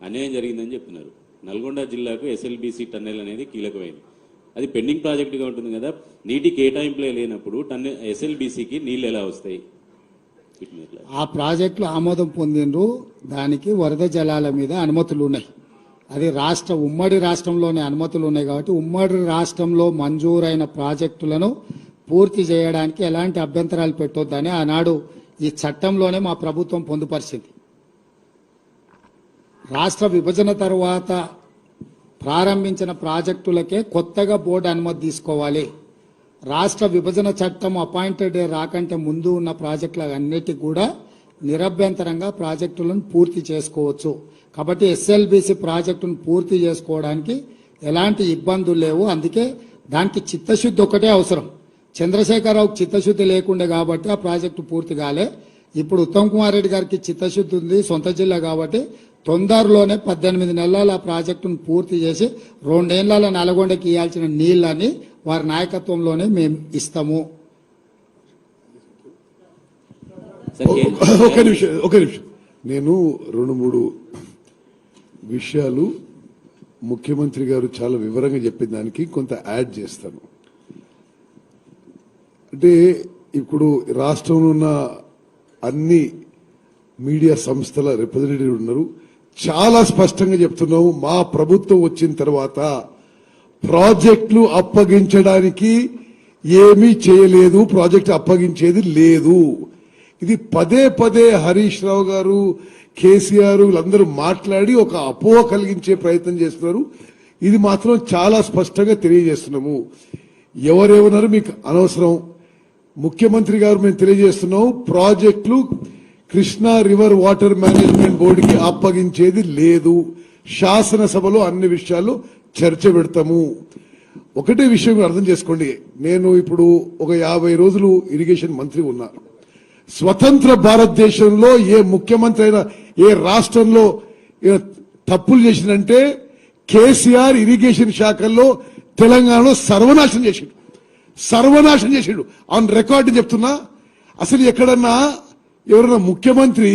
Speaker 2: అన్యాయం జరిగిందని చెప్తున్నారు. నల్గొండ జిల్లాకు ఎస్ఎల్బీసీ టన్నెల్ అనేది కీలకమైంది. అది పెండింగ్ ప్రాజెక్టుగా ఉంటుంది కదా. నీటి కేటాయింపులే లేనప్పుడు ఎస్ఎల్బీసీకి నీళ్ళు ఎలా వస్తాయి?
Speaker 1: ఆ ప్రాజెక్టులు ఆమోదం పొందిండ్రు, దానికి వరద జలాల మీద అనుమతులు ఉన్నాయి. అది ఉమ్మడి రాష్ట్రంలోనే అనుమతులు ఉన్నాయి కాబట్టి ఉమ్మడి రాష్ట్రంలో మంజూరైన ప్రాజెక్టులను పూర్తి చేయడానికి ఎలాంటి అభ్యంతరాలు పెట్టొద్దని ఆనాడు ఈ చట్టంలోనే మా ప్రభుత్వం పొందుపరిచింది. రాష్ట్ర విభజన తర్వాత ప్రారంభించిన ప్రాజెక్టులకే కొత్తగా బోర్డు అనుమతి తీసుకోవాలి. రాష్ట్ర విభజన చట్టం అపాయింటెడ్ డే రాకంటే ముందు ఉన్న ప్రాజెక్టులన్నిటికీ కూడా నిరభ్యంతరంగా ప్రాజెక్టులను పూర్తి చేసుకోవచ్చు. కాబట్టి ఎస్ఎల్బీసీ ప్రాజెక్టును పూర్తి చేసుకోవడానికి ఎలాంటి ఇబ్బందులు లేవు. అందుకే దానికి చిత్తశుద్ధి ఒకటే అవసరం. చంద్రశేఖరరావుకి చిత్తశుద్ధి లేకుండే కాబట్టి ఆ ప్రాజెక్టు పూర్తి కాలే. ఇప్పుడు ఉత్తమ్ కుమార్ రెడ్డి గారికి చిత్తశుద్ధి ఉంది, సొంత జిల్లా కాబట్టి తొందరలోనే 18 నెలల ఆ ప్రాజెక్టును పూర్తి చేసి 2 ఏళ్ల నల్గొండకి ఇవ్వాల్సిన నీళ్లని వారి నాయకత్వంలోనే మేము ఇస్తాము.
Speaker 3: ఒక నిమిషం నేను 2-3 విషయాలు ముఖ్యమంత్రి గారు చాలా వివరంగా చెప్పిన దానికి కొంత యాడ్ చేస్తాను. అంటే ఇప్పుడు రాష్ట్రంలో ఉన్న అన్ని మీడియా సంస్థల రిప్రజెంటేటివ్ ఉన్నారు. చాలా స్పష్టంగా చెప్తున్నాము, మా ప్రభుత్వం వచ్చిన తర్వాత ప్రాజెక్టులు అప్పగించడానికి ఏమీ చేయలేదు, ప్రాజెక్టు అప్పగించేది లేదు. ఇది పదే పదే హరీష్ రావు గారు, కేసీఆర్ వీళ్ళందరూ మాట్లాడి ఒక అపోహ కలిగించే ప్రయత్నం చేస్తున్నారు. ఇది మాత్రం చాలా స్పష్టంగా తెలియజేస్తున్నాము. ఎవరేమన్నారు మీకు అనవసరం. ముఖ్యమంత్రి గారు మేము తెలియజేస్తున్నాం, ప్రాజెక్టులు కృష్ణా రివర్ వాటర్ మేనేజ్మెంట్ బోర్డుకి అప్పగించేది లేదు. శాసనసభలో అన్ని విషయాలు చర్చ పెడతాము. ఒకటే విషయం అర్థం చేసుకోండి, నేను ఇప్పుడు ఒక 50 రోజులు ఇరిగేషన్ మంత్రి ఉన్నా. స్వతంత్ర భారతదేశంలో ఏ ముఖ్యమంత్రి అయినా ఏ రాష్ట్రంలో తప్పులు చేసిందంటే కేసీఆర్ ఇరిగేషన్ శాఖల్లో తెలంగాణలో సర్వనాశనం చేసిండు. ఆన్ రికార్డు చెప్తున్నా. అసలు ఎక్కడన్నా ఎవరైనా ముఖ్యమంత్రి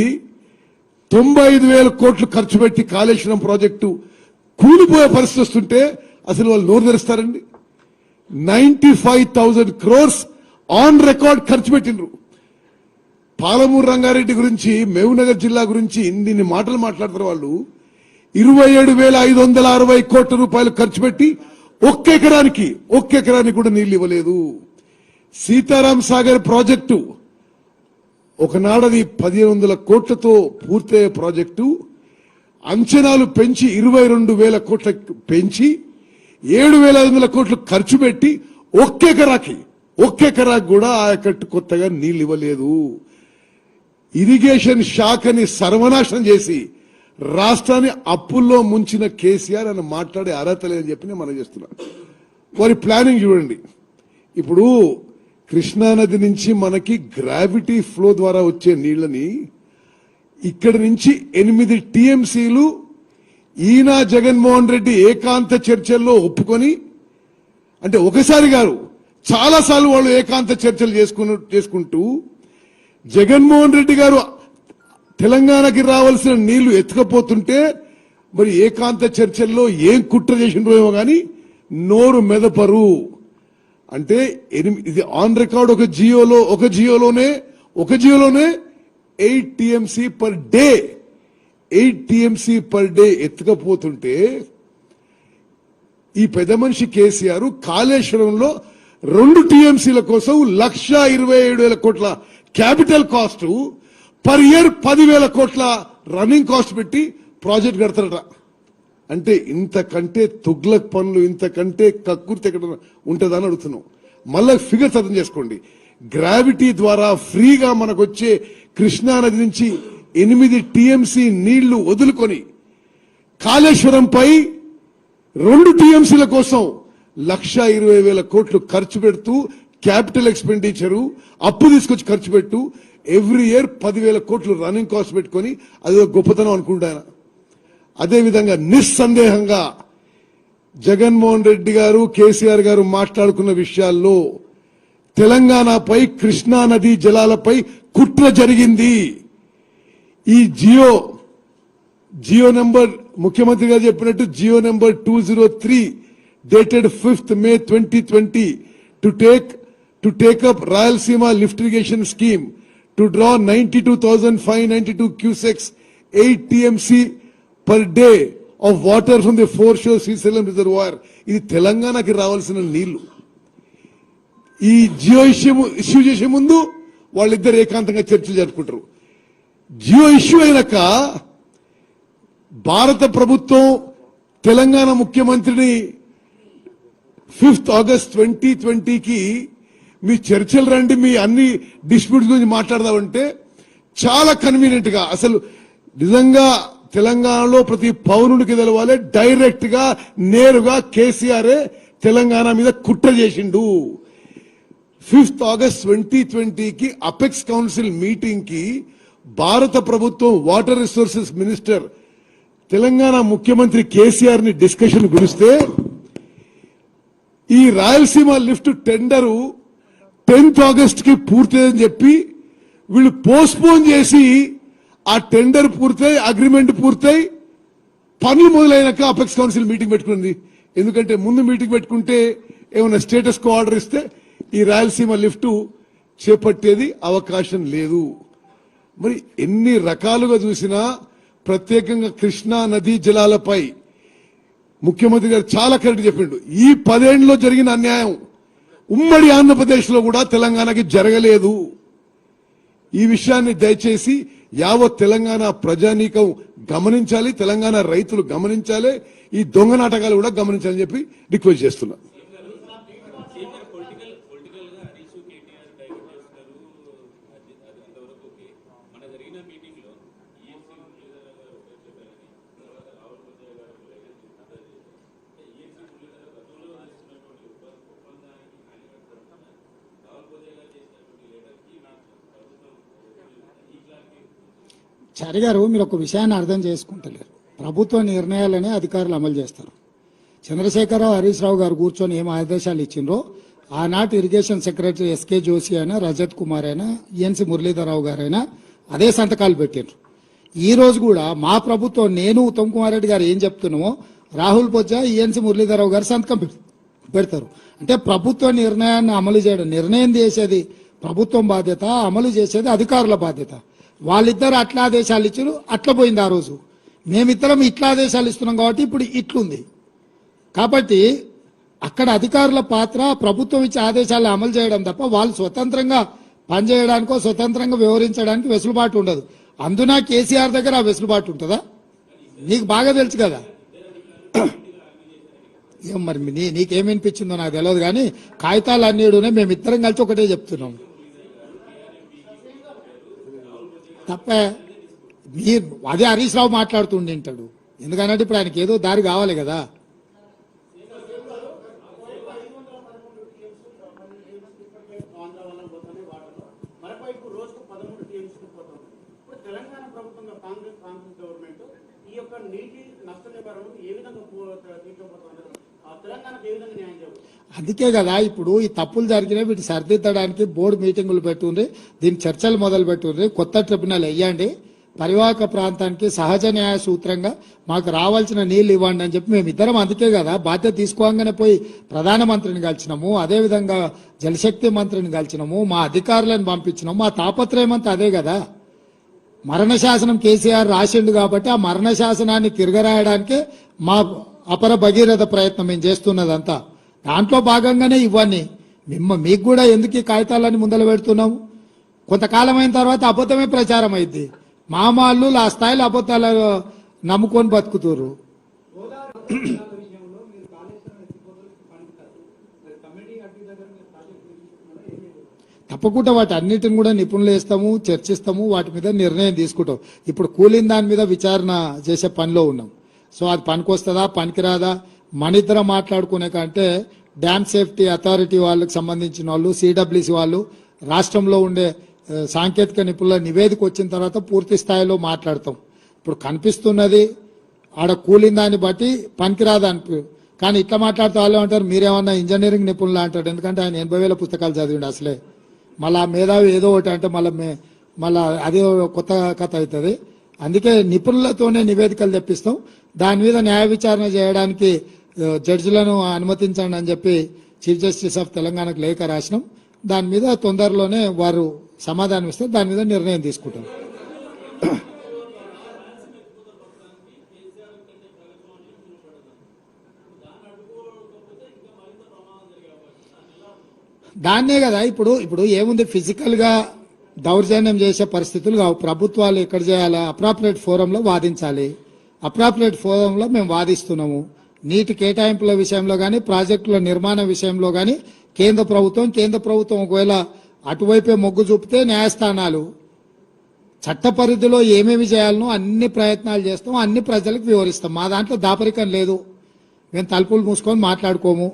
Speaker 3: 95,000 కోట్లు ఖర్చు పెట్టి కాళేశ్వరం ప్రాజెక్టు కూలిపోయే పరిస్థితి వస్తుంటే అసలు వాళ్ళు నోరు తెరుస్తారండి? 95,000 crores ఆన్ రికార్డ్ ఖర్చు పెట్టిండ్రు. పాలమూరు రంగారెడ్డి గురించి, మహబూబ్నగర్ జిల్లా గురించి ఇన్ని మాటలు మాట్లాడుతున్న వాళ్ళు 27,560 కోట్ల రూపాయలు ఖర్చు పెట్టి ఒక్క ఎకరానికి కూడా నీళ్లు ఇవ్వలేదు. సీతారాం సాగర్ ప్రాజెక్టు ఒకనాడది 1,500 కోట్లతో పూర్తయ్యే ప్రాజెక్టు అంచనాలు పెంచి 22,000 కోట్ల పెంచి 7,500 కోట్లు ఖర్చు పెట్టి ఒక్క ఎకరాకి కూడా ఆయకట్టు కొత్తగా నీళ్లు ఇవ్వలేదు. ఇరిగేషన్ శాఖని సర్వనాశనం చేసి రాష్ట్రాన్ని అప్పుల్లో ముంచిన కేసీఆర్ అని మాట్లాడే అర్హత లేదని చెప్పి మనం చేస్తున్నాం. వారి ప్లానింగ్ చూడండి. ఇప్పుడు కృష్ణానది నుంచి మనకి గ్రావిటీ ఫ్లో ద్వారా వచ్చే నీళ్లని ఇక్కడి నుంచి 8 టీఎంసీలు ఈయన జగన్మోహన్ రెడ్డి ఏకాంత చర్చల్లో ఒప్పుకొని, అంటే ఒకసారి గారు చాలాసార్లు వాళ్ళు ఏకాంత చర్చలు చేసుకుంటూ జగన్మోహన్ రెడ్డి గారు తెలంగాణకి రావాల్సిన నీళ్లు ఎత్తుకపోతుంటే మరి ఏకాంత చర్చల్లో ఏం కుట్ర చేసిండ్రో ఏమో కానీ నోరు మెదపరు. అంటే ఇది ఆన్ రికార్డ్ ఒక జియోలోనే 8 టీఎంసీ పర్ డే ఎత్తుకపోతుంటే ఈ పెద్ద మనిషి కేసీఆర్ కాళేశ్వరంలో 2 టీఎంసీల కోసం 1,27,000 కోట్ల క్యాపిటల్ కాస్ట్ పర్ ఇయర్ 10,000 కోట్ల రన్నింగ్ కాస్ట్ పెట్టి ప్రాజెక్ట్ కడతారట. అంటే ఇంతకంటే తుగ్లక్ పనులు, ఇంతకంటే కక్కుర్తి ఎక్కడ ఉంటుందని అడుగుతున్నాం. మళ్ళీ ఫిగర్స్ అర్థం చేసుకోండి. గ్రావిటీ ద్వారా ఫ్రీగా మనకు వచ్చే కృష్ణా నది నుంచి 8 టీఎంసీ నీళ్లు వదులుకొని కాళేశ్వరంపై 2 టీఎంసీల కోసం 1,20,000 కోట్లు ఖర్చు పెడుతూ క్యాపిటల్ ఎక్స్పెండిచరు అప్పు తీసుకొచ్చి ఖర్చు పెట్టు ఎవ్రీ ఇయర్ 10,000 కోట్లు రన్నింగ్ కాస్ట్ పెట్టుకొని అది గొప్పతనం అనుకుంటాను. అదేవిధంగా నిస్సందేహంగా జగన్మోహన్ రెడ్డి గారు, కేసీఆర్ గారు మాట్లాడుకున్న విషయాల్లో తెలంగాణపై, కృష్ణా నదీ జలాలపై కుట్ర జరిగింది. ఈ జియో నెంబర్ ముఖ్యమంత్రి గారు చెప్పినట్టు GO number 203 dated 5th May 2020 to take up Rayalaseema lift irrigation scheme to draw 92,592 cusecs 8 TMC per day of water from the foreshore Srisalem reservoir. ఇది తెలంగాణకి రావాల్సిన నీళ్లు. ఈ జియో ఇష్యూ చేసే ముందు వాళ్ళిద్దరు ఏకాంతంగా చర్చలు జరుపుకుంటారు. జియో ఇష్యూ అయినాక భారత ప్రభుత్వం తెలంగాణ ముఖ్యమంత్రిని 5th August 2020కి మీ చర్చలు రండి, మీ అన్ని డిస్ప్యూట్స్ గురించి మాట్లాడదామంటే చాలా కన్వీనియంట్ గా, అసలు నిజంగా తెలంగాణలో ప్రతి పౌరునికి తెలవాలి, డైరెక్ట్ గా నేరుగా కేసీఆర్ తెలంగాణ మీద కుట్ర చేసిండు. 5th August 2020కి అపెక్స్ కౌన్సిల్ మీటింగ్ కి భారత ప్రభుత్వం వాటర్ రిసోర్సెస్ మినిస్టర్ తెలంగాణ ముఖ్యమంత్రి కేసీఆర్ ని డిస్కషన్ గురిస్తే ఈ Rayalaseema lift tender 10th August కి పూర్తయిందని చెప్పి వీళ్ళు పోస్ట్పోన్ చేసి ఆ టెండర్ పూర్తయి, అగ్రిమెంట్ పూర్తయి, పనులు మొదలైనాక అపెక్స్ కౌన్సిల్ మీటింగ్ పెట్టుకుంది. ఎందుకంటే ముందు మీటింగ్ పెట్టుకుంటే ఏమైనా స్టేటస్ కో ఆర్డర్ ఇస్తే ఈ రాయలసీమ లిఫ్ట్ చేపట్టేది అవకాశం లేదు. మరి ఎన్ని రకాలుగా చూసినా ప్రత్యేకంగా కృష్ణా నదీ జలాలపై ముఖ్యమంత్రి గారు చాలా కరెక్ట్ చెప్పిండు. ఈ 10 ఏళ్లలో జరిగిన అన్యాయం ఉమ్మడి ఆంధ్రప్రదేశ్ లో కూడా తెలంగాణకి జరగలేదు. ఈ విషయాన్ని దయచేసి యావత్ తెలంగాణ ప్రజానీకం గమనించాలి, తెలంగాణ రైతులు గమనించాలి, ఈ దొంగ నాటకాలు కూడా గమనించాలని చెప్పి రిక్వెస్ట్ చేస్తున్నా.
Speaker 1: చారి గారు, మీరు ఒక విషయాన్ని అర్థం చేసుకుంటలేరు. ప్రభుత్వ నిర్ణయాలనే అధికారులు అమలు చేస్తారు. చంద్రశేఖరరావు, హరీష్ రావు గారు కూర్చొని ఏం ఆదేశాలు ఇచ్చిండ్రో ఆనాటి ఇరిగేషన్ సెక్రటరీ ఎస్కే జోషి అయినా, రజత్ కుమార్ అయినా, ఈఎన్సీ మురళీధరరావు గారైనా అదే సంతకాలు పెట్టిండ్రు. ఈ రోజు కూడా మా ప్రభుత్వం, నేను ఉత్తమ్ కుమార్ రెడ్డి గారు ఏం చెప్తున్నామో రాహుల్ బొజ్జా, ఈఎన్సీ మురళీధరరావు గారు సంతకం పెడతారు. అంటే ప్రభుత్వ నిర్ణయాన్ని అమలు చేయడం, నిర్ణయం చేసేది ప్రభుత్వం బాధ్యత, అమలు చేసేది అధికారుల బాధ్యత. వాళ్ళిద్దరు అట్లా ఆదేశాలు ఇచ్చారు, అట్లా పోయింది. ఆ రోజు మేమిద్దరం ఇట్లా ఆదేశాలు ఇస్తున్నాం కాబట్టి ఇప్పుడు ఇట్లుంది. కాబట్టి అక్కడ అధికారుల పాత్ర ప్రభుత్వం ఇచ్చే ఆదేశాలను అమలు చేయడం తప్ప వాళ్ళు స్వతంత్రంగా పనిచేయడానికో స్వతంత్రంగా వ్యవహరించడానికి వెసులుబాటు ఉండదు. అందున కేసీఆర్ దగ్గర ఆ వెసులుబాటు ఉంటుందా? నీకు బాగా తెలుసు కదా. ఏం మరి నీకేమనిపించిందో నాకు తెలియదు, కానీ కాగితాలు అన్నిడునే మేమిద్దరం కలిసి ఒకటే చెప్తున్నాం తప్ప. మీరు అదే హరీష్ రావు మాట్లాడుతుంటాడు, ఎందుకంటే ఇప్పుడు ఆయనకి ఏదో దారి కావాలి కదా. అందుకే కదా ఇప్పుడు ఈ తప్పులు జరిగినాయి, వీటి సరిదిద్దడానికి బోర్డు మీటింగులు పెట్టుండ్రి, దీని చర్చలు మొదలు పెట్టుండ్రి, కొత్త ట్రిబ్యునల్ వేయండి, పరివాహక ప్రాంతానికి సహజ న్యాయ సూత్రంగా మాకు రావాల్సిన నీళ్లు ఇవ్వండి అని చెప్పి మేమిద్దరం అందుకే కదా బాధ్యత తీసుకోగానే పోయి ప్రధానమంత్రిని కలిసినాము, అదేవిధంగా జలశక్తి మంత్రిని కలిసినాము, మా అధికారులను పంపించినాము. మా తాపత్రయం అంతా అదే కదా. మరణ శాసనం కేసీఆర్ రాసిండు కాబట్టి ఆ మరణ శాసనాన్ని తిరగరాయడానికే మా అపర భగీరథ ప్రయత్నం మేము చేస్తున్నదంతా. దాంట్లో భాగంగానే ఇవన్నీ మీకు కూడా ఎందుకు ఈ కాగితాలని ముందర పెడుతున్నాము? కొంతకాలం అయిన తర్వాత అబద్ధమే ప్రచారం అయింది. మామాళ్ళు ఆ స్థాయిలో అబద్ధాలు నమ్ముకొని బతుకుతున్నారు. తప్పకుండా వాటి అన్నిటిని కూడా నిపుణులు వేస్తాము, చర్చిస్తాము, వాటి మీద నిర్ణయం తీసుకుంటాం. ఇప్పుడు కూలిన దాని మీద విచారణ చేసే పనిలో ఉన్నాం. సో అది పనికొస్తుందా పనికిరాదా మన ఇద్దరం మాట్లాడుకునే కంటే డ్యామ్ సేఫ్టీ అథారిటీ వాళ్ళకి సంబంధించిన వాళ్ళు, సిడబ్ల్యూసి వాళ్ళు, రాష్ట్రంలో ఉండే సాంకేతిక నిపుణుల నివేదిక వచ్చిన తర్వాత పూర్తి స్థాయిలో మాట్లాడతాం. ఇప్పుడు కనిపిస్తున్నది ఆడ కూలిన దాన్ని బట్టి పనికిరాదా అనిపి, కానీ ఇట్లా మాట్లాడుతూ వాళ్ళు అంటారు మీరేమన్నా ఇంజనీరింగ్ నిపుణులు అంటాడు. ఎందుకంటే ఆయన 80,000 పుస్తకాలు చదివిండు అసలే. మళ్ళా మేధావి ఏదో ఒకటి అంటే మళ్ళా అదే కొత్త కథ అవుతుంది. అందుకే నిపుణులతోనే నివేదికలు తెప్పిస్తాం. దాని మీద న్యాయ విచారణ చేయడానికి జడ్జిలను అనుమతించండి అని చెప్పి చీఫ్ జస్టిస్ ఆఫ్ తెలంగాణకు లేఖ రాసినాం. దాని మీద తొందరలోనే వారు సమాధానం ఇస్తే దాని మీద నిర్ణయం తీసుకుంటాం. దాన్నే కదా ఇప్పుడు ఏముంది, ఫిజికల్ గా దౌర్జన్యం చేసే పరిస్థితులు కావు. ప్రభుత్వాలు ఎక్కడ చేయాలా, అప్రాప్రియేట్ ఫోరంలో వాదించాలి. అప్రాప్రియేట్ ఫోరంలో మేము వాదిస్తున్నాము. నీటి కేటాయింపుల విషయంలో కానీ, ప్రాజెక్టుల నిర్మాణ విషయంలో కానీ కేంద్ర ప్రభుత్వం ఒకవేళ అటువైపే మొగ్గు చూపితే న్యాయస్థానాలు చట్ట పరిధిలో ఏమేమి చేయాలనో అన్ని ప్రయత్నాలు చేస్తాం, అన్ని ప్రజలకు వివరిస్తాం. మా దాంట్లో దాపరికం లేదు. మేము తలుపులు మూసుకొని మాట్లాడుకోము.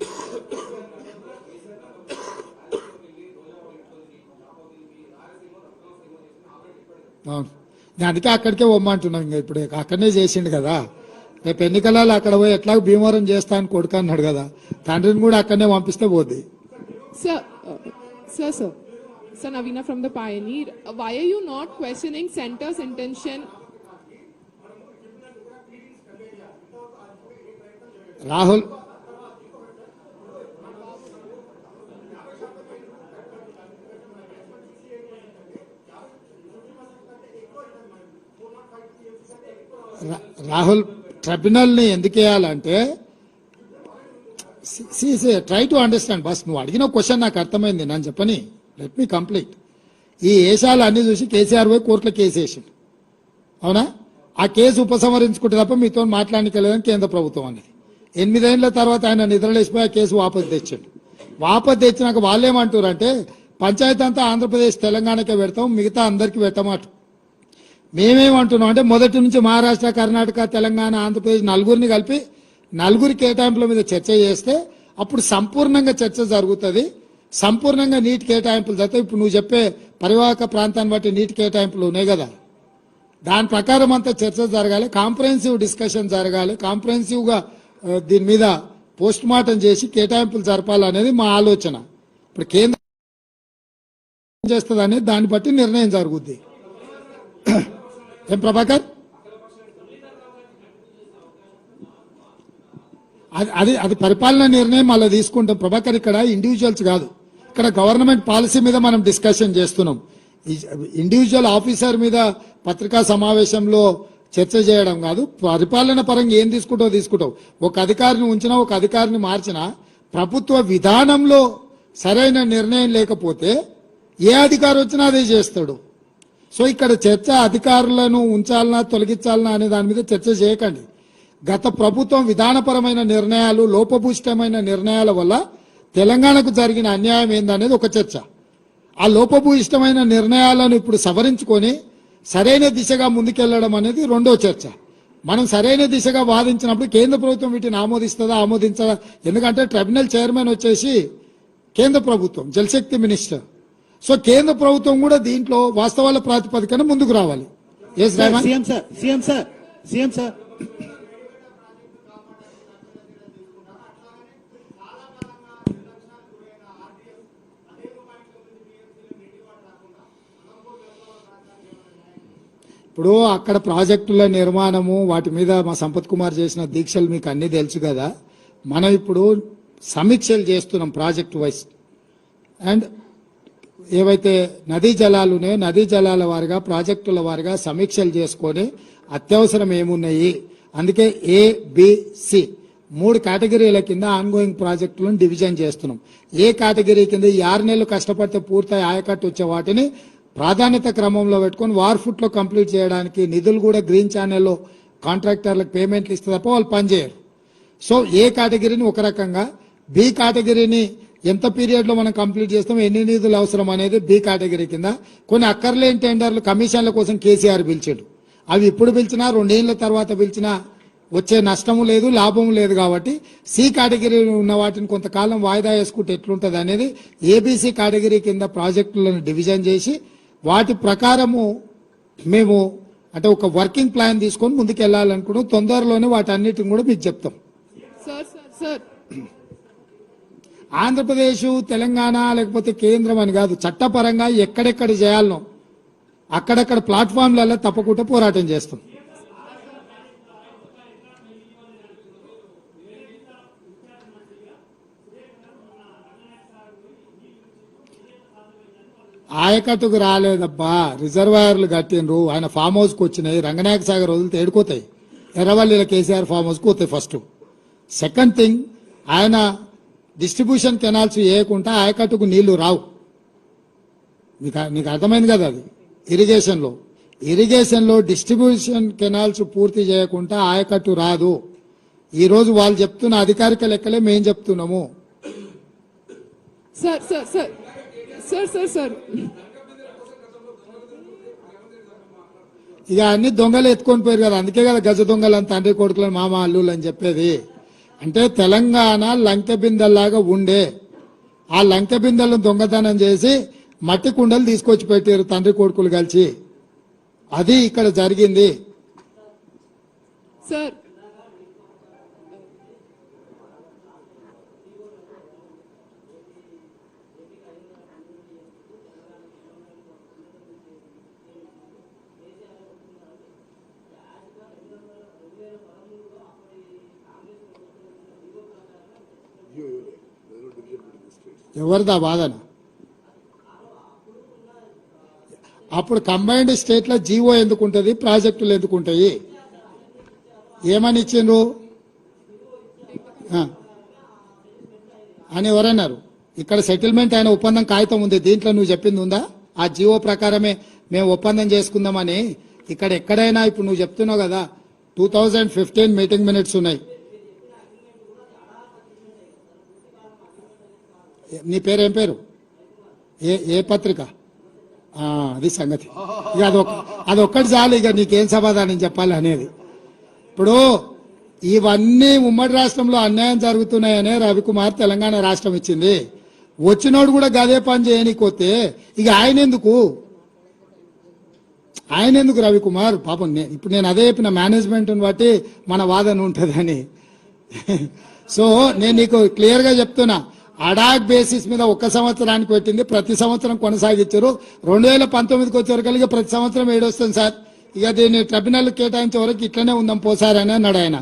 Speaker 1: అవును, నేను అందుకే అక్కడికే పోమ్మంటున్నాం. ఇంకా ఇప్పుడు అక్కడనే చేసిండు కదా, రేపు ఎన్నికలలో అక్కడ పోయి ఎట్లా భీమవరం చేస్తా అని కొడుకు అన్నాడు కదా, తండ్రిని కూడా అక్కడనే పంపిస్తే పోద్ది.
Speaker 4: Sir, Navina from the Pioneer. Why are you not questioning Centre's intention?
Speaker 1: Rahul Rahul tribunal ని ఎందుకు వేయాలంటే, ట్రై టు అండర్స్టాండ్ బస్. నువ్వు అడిగిన క్వశ్చన్ నాకు అర్థమైంది, నేను చెప్పని లెట్ మీ కంప్లీట్. ఈ ఏషాలు అన్ని చూసి కేసీఆర్ పోయి కోర్టులో కేసు వేసిండు, అవునా? ఆ కేసు ఉపసంహరించుకుంటే తప్ప మీతో మాట్లాడలేదని కేంద్ర ప్రభుత్వం అనేది. 8 ఏళ్ల తర్వాత ఆయన నిద్రలేసిపోయి ఆ కేసు వాపసు తెచ్చాడు. వాపసు తెచ్చినాక వాళ్ళేమంటారు అంటే, పంచాయతీ అంతా ఆంధ్రప్రదేశ్ తెలంగాణకే పెడతాం, మిగతా అందరికీ పెట్టమాట. మేమేమంటున్నాం అంటే, మొదటి నుంచి మహారాష్ట్ర, కర్ణాటక, తెలంగాణ, ఆంధ్రప్రదేశ్ నలుగురిని కలిపి నలుగురి కేటాయింపుల మీద చర్చ చేస్తే అప్పుడు సంపూర్ణంగా చర్చ జరుగుతుంది, సంపూర్ణంగా నీటి కేటాయింపులు జరుగుతాయి. ఇప్పుడు నువ్వు చెప్పే పరివాహక ప్రాంతాన్ని బట్టి నీటి కేటాయింపులు ఉన్నాయి కదా, దాని ప్రకారం అంతా చర్చ జరగాలి, కాంప్రహెన్సివ్ డిస్కషన్ జరగాలి, కాంప్రహెన్సివ్ గా దీని మీద పోస్ట్ మార్టం చేసి కేటాయింపులు జరపాలనేది మా ఆలోచన. ఇప్పుడు కేంద్రం చేస్తుంది అనేది దాన్ని బట్టి నిర్ణయం జరుగుద్ది. ఏం ప్రభాకర్, అది పరిపాలన నిర్ణయం అలా తీసుకుంటాం ప్రభాకర్. ఇక్కడ ఇండివిజువల్స్ కాదు, ఇక్కడ గవర్నమెంట్ పాలసీ మీద మనం డిస్కషన్ చేస్తున్నాం. ఇండివిజువల్ ఆఫీసర్ మీద పత్రికా సమావేశంలో చర్చ చేయడం కాదు. పరిపాలన పరంగా ఏం తీసుకుంటావు. ఒక అధికారిని ఉంచినా, ఒక అధికారిని మార్చినా, ప్రభుత్వ విధానంలో సరైన నిర్ణయం లేకపోతే ఏ అధికారి వచ్చినా అదే చేస్తాడు. సో ఇక్కడ చర్చ అధికారులను ఉంచాలనా తొలగించాలనా అనే దాని మీద చర్చ చేయకండి. గత ప్రభుత్వం విధానపరమైన నిర్ణయాలు, లోపభూయిష్టమైన నిర్ణయాల వల్ల తెలంగాణకు జరిగిన అన్యాయం ఏందనేది ఒక చర్చ. ఆ లోపభూయిష్టమైన నిర్ణయాలను ఇప్పుడు సవరించుకొని సరైన దిశగా ముందుకెళ్లడం అనేది రెండో చర్చ. మనం సరైన దిశగా వాదించినప్పుడు కేంద్ర ప్రభుత్వం వీటిని ఆమోదిస్తుందా ఆమోదించదా, ఎందుకంటే ట్రిబ్యునల్ చైర్మన్ వచ్చేసి కేంద్ర ప్రభుత్వం, జలశక్తి మినిస్టర్. సో కేంద్ర ప్రభుత్వం కూడా దీంట్లో వాస్తవాల ప్రాతిపదికన ముందుకు రావాలి.
Speaker 5: సీఎం సార్
Speaker 1: ఇప్పుడు అక్కడ ప్రాజెక్టుల నిర్మాణము వాటి మీద మా సంపత్ కుమార్ చేసిన దీక్షలు మీకు అన్ని తెలుసు కదా. మనం ఇప్పుడు సమీక్షలు చేస్తున్నాం ప్రాజెక్ట్ వైజ్. అండ్ ఏవైతే నదీ జలాలు ఉన్నాయో నదీ జలాల వారిగా, ప్రాజెక్టుల వారిగా సమీక్షలు చేసుకొని అత్యవసరం ఏమున్నాయి, అందుకే ABC 3 కేటగిరీల కింద ఆన్గోయింగ్ ప్రాజెక్టులను డివిజన్ చేస్తున్నాం. ఏ కేటగిరీ కింద 6 నెలలు కష్టపడితే పూర్తయి ఆయకట్టు వచ్చే వాటిని ప్రాధాన్యత క్రమంలో పెట్టుకొని వార్ ఫుట్లో కంప్లీట్ చేయడానికి నిధులు కూడా గ్రీన్ ఛానల్లో కాంట్రాక్టర్లకు పేమెంట్లు ఇస్తే తప్ప వాళ్ళు పనిచేయరు. సో ఏ కేటగిరీని ఒక రకంగా, బి కేటగిరీని ఎంత పీరియడ్లో మనం కంప్లీట్ చేస్తాం, ఎన్ని నిధులు అవసరం అనేది బి కేటగిరీ కింద. కొన్ని అక్కర్లేని టెండర్లు కమిషన్ల కోసం కేసీఆర్ పిలిచాడు. అవి ఇప్పుడు పిలిచినా 2 ఏళ్ల తర్వాత పిలిచినా వచ్చే నష్టము లేదు, లాభము లేదు. కాబట్టి సి కేటగిరీ ఉన్న వాటిని కొంతకాలం వాయిదా వేసుకుంటే ఎట్లుంటుంది అనేది ఏబీసీ కేటగిరీ కింద ప్రాజెక్టులను డివిజన్ చేసి వాటి ప్రకారము మేము అంటే ఒక వర్కింగ్ ప్లాన్ తీసుకొని ముందుకు వెళ్ళాలనుకున్నాం. తొందరలోనే వాటి అన్నిటిని కూడా మీకు చెప్తాం.
Speaker 4: సార్
Speaker 1: ఆంధ్రప్రదేశ్, తెలంగాణ లేకపోతే కేంద్రం అని కాదు, చట్టపరంగా ఎక్కడెక్కడ చేయాలనో అక్కడక్కడ ప్లాట్ఫామ్లలో తప్పకుండా పోరాటం చేస్తాం. ఆయకట్టుకు రాలేదబ్బా, రిజర్వాయర్లు కట్టినరు, ఆయన ఫామ్ హౌస్కి వచ్చినాయి. రంగనాయక సాగర్ వదిలితే ఏడుకోతాయి, ఎర్రవల్లిలో కేసీఆర్ ఫామ్ హౌస్కి పోతాయి. ఫస్ట్ సెకండ్ థింగ్, ఆయన డిస్ట్రిబ్యూషన్ కెనాల్స్ వేయకుండా ఆయకట్టుకు నీళ్లు రావు. నీకు అర్థమైంది కదా, అది ఇరిగేషన్లో డిస్ట్రిబ్యూషన్ కెనాల్స్ పూర్తి చేయకుండా ఆయకట్టు రాదు. ఈరోజు వాళ్ళు చెప్తున్న అధికారిక లెక్కలే మేము చెప్తున్నాము.
Speaker 4: సార్
Speaker 1: ఇక అన్ని దొంగలు ఎత్తుకొని పోయారు కదా, అందుకే కదా గజ దొంగలని తండ్రి కొడుకులను మామ అల్లుళ్ళు అని చెప్పేది. అంటే తెలంగాణ లంకె బిందెల్లాగా ఉండే ఆ లంకె బిందెలను దొంగతనం చేసి మట్టి కుండలు తీసుకొచ్చి పెట్టారు తండ్రి కొడుకులు కలిసి. అది ఇక్కడ జరిగింది.
Speaker 4: సార్
Speaker 1: ఎవరిదా వాదన? అప్పుడు కంబైన్డ్ స్టేట్లో జీవో ఎందుకు ఉంటుంది, ప్రాజెక్టులు ఎందుకు ఉంటాయి? ఏమని ఇచ్చిండ్రు అని ఎవరన్నారు? ఇక్కడ సెటిల్మెంట్ అయిన ఒప్పందం కాగితం ఉంది, దీంట్లో నువ్వు చెప్పింది ఉందా? ఆ జీవో ప్రకారమే మేము ఒప్పందం చేసుకుందామని. ఇక్కడ ఎక్కడైనా ఇప్పుడు నువ్వు చెప్తున్నావు కదా 2015 మీటింగ్ మినిట్స్ ఉన్నాయి. నీ పేరు ఏం పేరు? ఏ పత్రిక? అది సంగతి. ఇక అదొక్కటి చాలు, ఇక నీకేం సమాధానం చెప్పాలి అనేది. ఇప్పుడు ఇవన్నీ ఉమ్మడి రాష్ట్రంలో అన్యాయం జరుగుతున్నాయనే రవికుమార్ తెలంగాణ రాష్ట్రం ఇచ్చింది. వచ్చినోడు కూడా గదే పని చేయనీకొస్తే ఇక ఆయన ఎందుకు రవికుమార్? పాపం ఇప్పుడు నేను అదే చెప్పిన, మేనేజ్మెంట్ని బట్టి మన వాదన ఉంటుందని. సో నేను నీకు క్లియర్గా చెప్తున్నా, అడాక్ బేసిస్ మీద 1 సంవత్సరానికి పెట్టింది, ప్రతి సంవత్సరం కొనసాగించారు. 2019కి వచ్చేవరకు ప్రతి సంవత్సరం ఏడొస్తుంది సార్, ఇక దీన్ని ట్రిబ్యునల్ కేటాయించే వరకు ఇట్లనే ఉందాం పోసారని అన్నాడు ఆయన.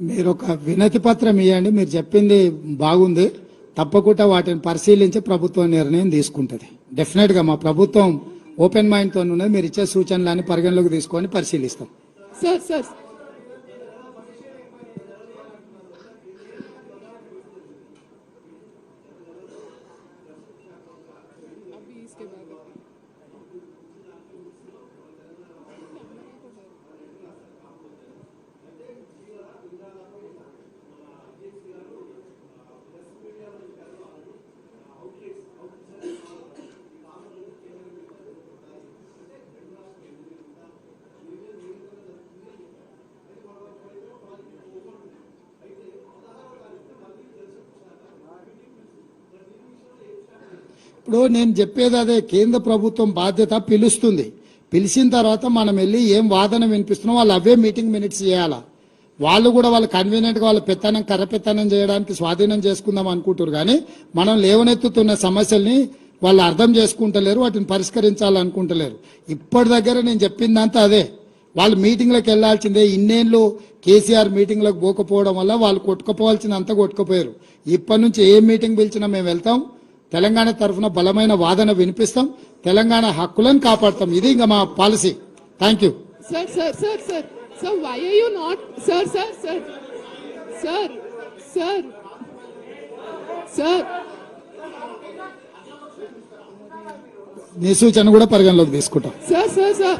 Speaker 1: మీరు ఒక వినతి పత్రం ఇవ్వండి, మీరు చెప్పింది బాగుంది, తప్పకుండా వాటిని పరిశీలించి ప్రభుత్వం నిర్ణయం తీసుకుంటుంది. డెఫినెట్గా మా ప్రభుత్వం ఓపెన్ మైండ్తో ఉన్నది. మీరు ఇచ్చే సూచనలన్నీ పరిగణలోకి తీసుకొని పరిశీలిస్తాం.
Speaker 4: సార్
Speaker 1: ఇప్పుడు నేను చెప్పేది అదే, కేంద్ర ప్రభుత్వం బాధ్యత పిలుస్తుంది. పిలిచిన తర్వాత మనం వెళ్ళి ఏం వాదన వినిపిస్తున్నాం వాళ్ళు అవే మీటింగ్ మినిట్స్ చేయాలా. వాళ్ళు కూడా వాళ్ళు కన్వీనియంట్ గా వాళ్ళ పెత్తనం కర్ర పెత్తనం చేయడానికి స్వాధీనం చేసుకుందాం అనుకుంటారు, కానీ మనం లేవనెత్తుతున్న సమస్యల్ని వాళ్ళు అర్థం చేసుకుంటలేరు, వాటిని పరిష్కరించాలనుకుంటలేరు. ఇప్పటి దగ్గర నేను చెప్పిందంతా అదే. వాళ్ళు మీటింగ్లకు వెళ్లాల్సిందే. ఇన్నేళ్ళు కేసీఆర్ మీటింగ్లకు పోకపోవడం వల్ల వాళ్ళు కొట్టుకుపోవాల్సినంత కొట్టుకుపోయారు. ఇప్పటి నుంచి ఏ మీటింగ్ పిలిచినా మేము వెళ్తాం, తెలంగాణ తరఫున బలమైన వాదన వినిపిస్తాం, తెలంగాణ హక్కులను కాపాడతాం. ఇది ఇంకా మా policy. Thank you.
Speaker 4: Sir, why are you not, sir,
Speaker 1: నీ సూచన కూడా పరిగణలోకి తీసుకుంటాం.
Speaker 4: sir.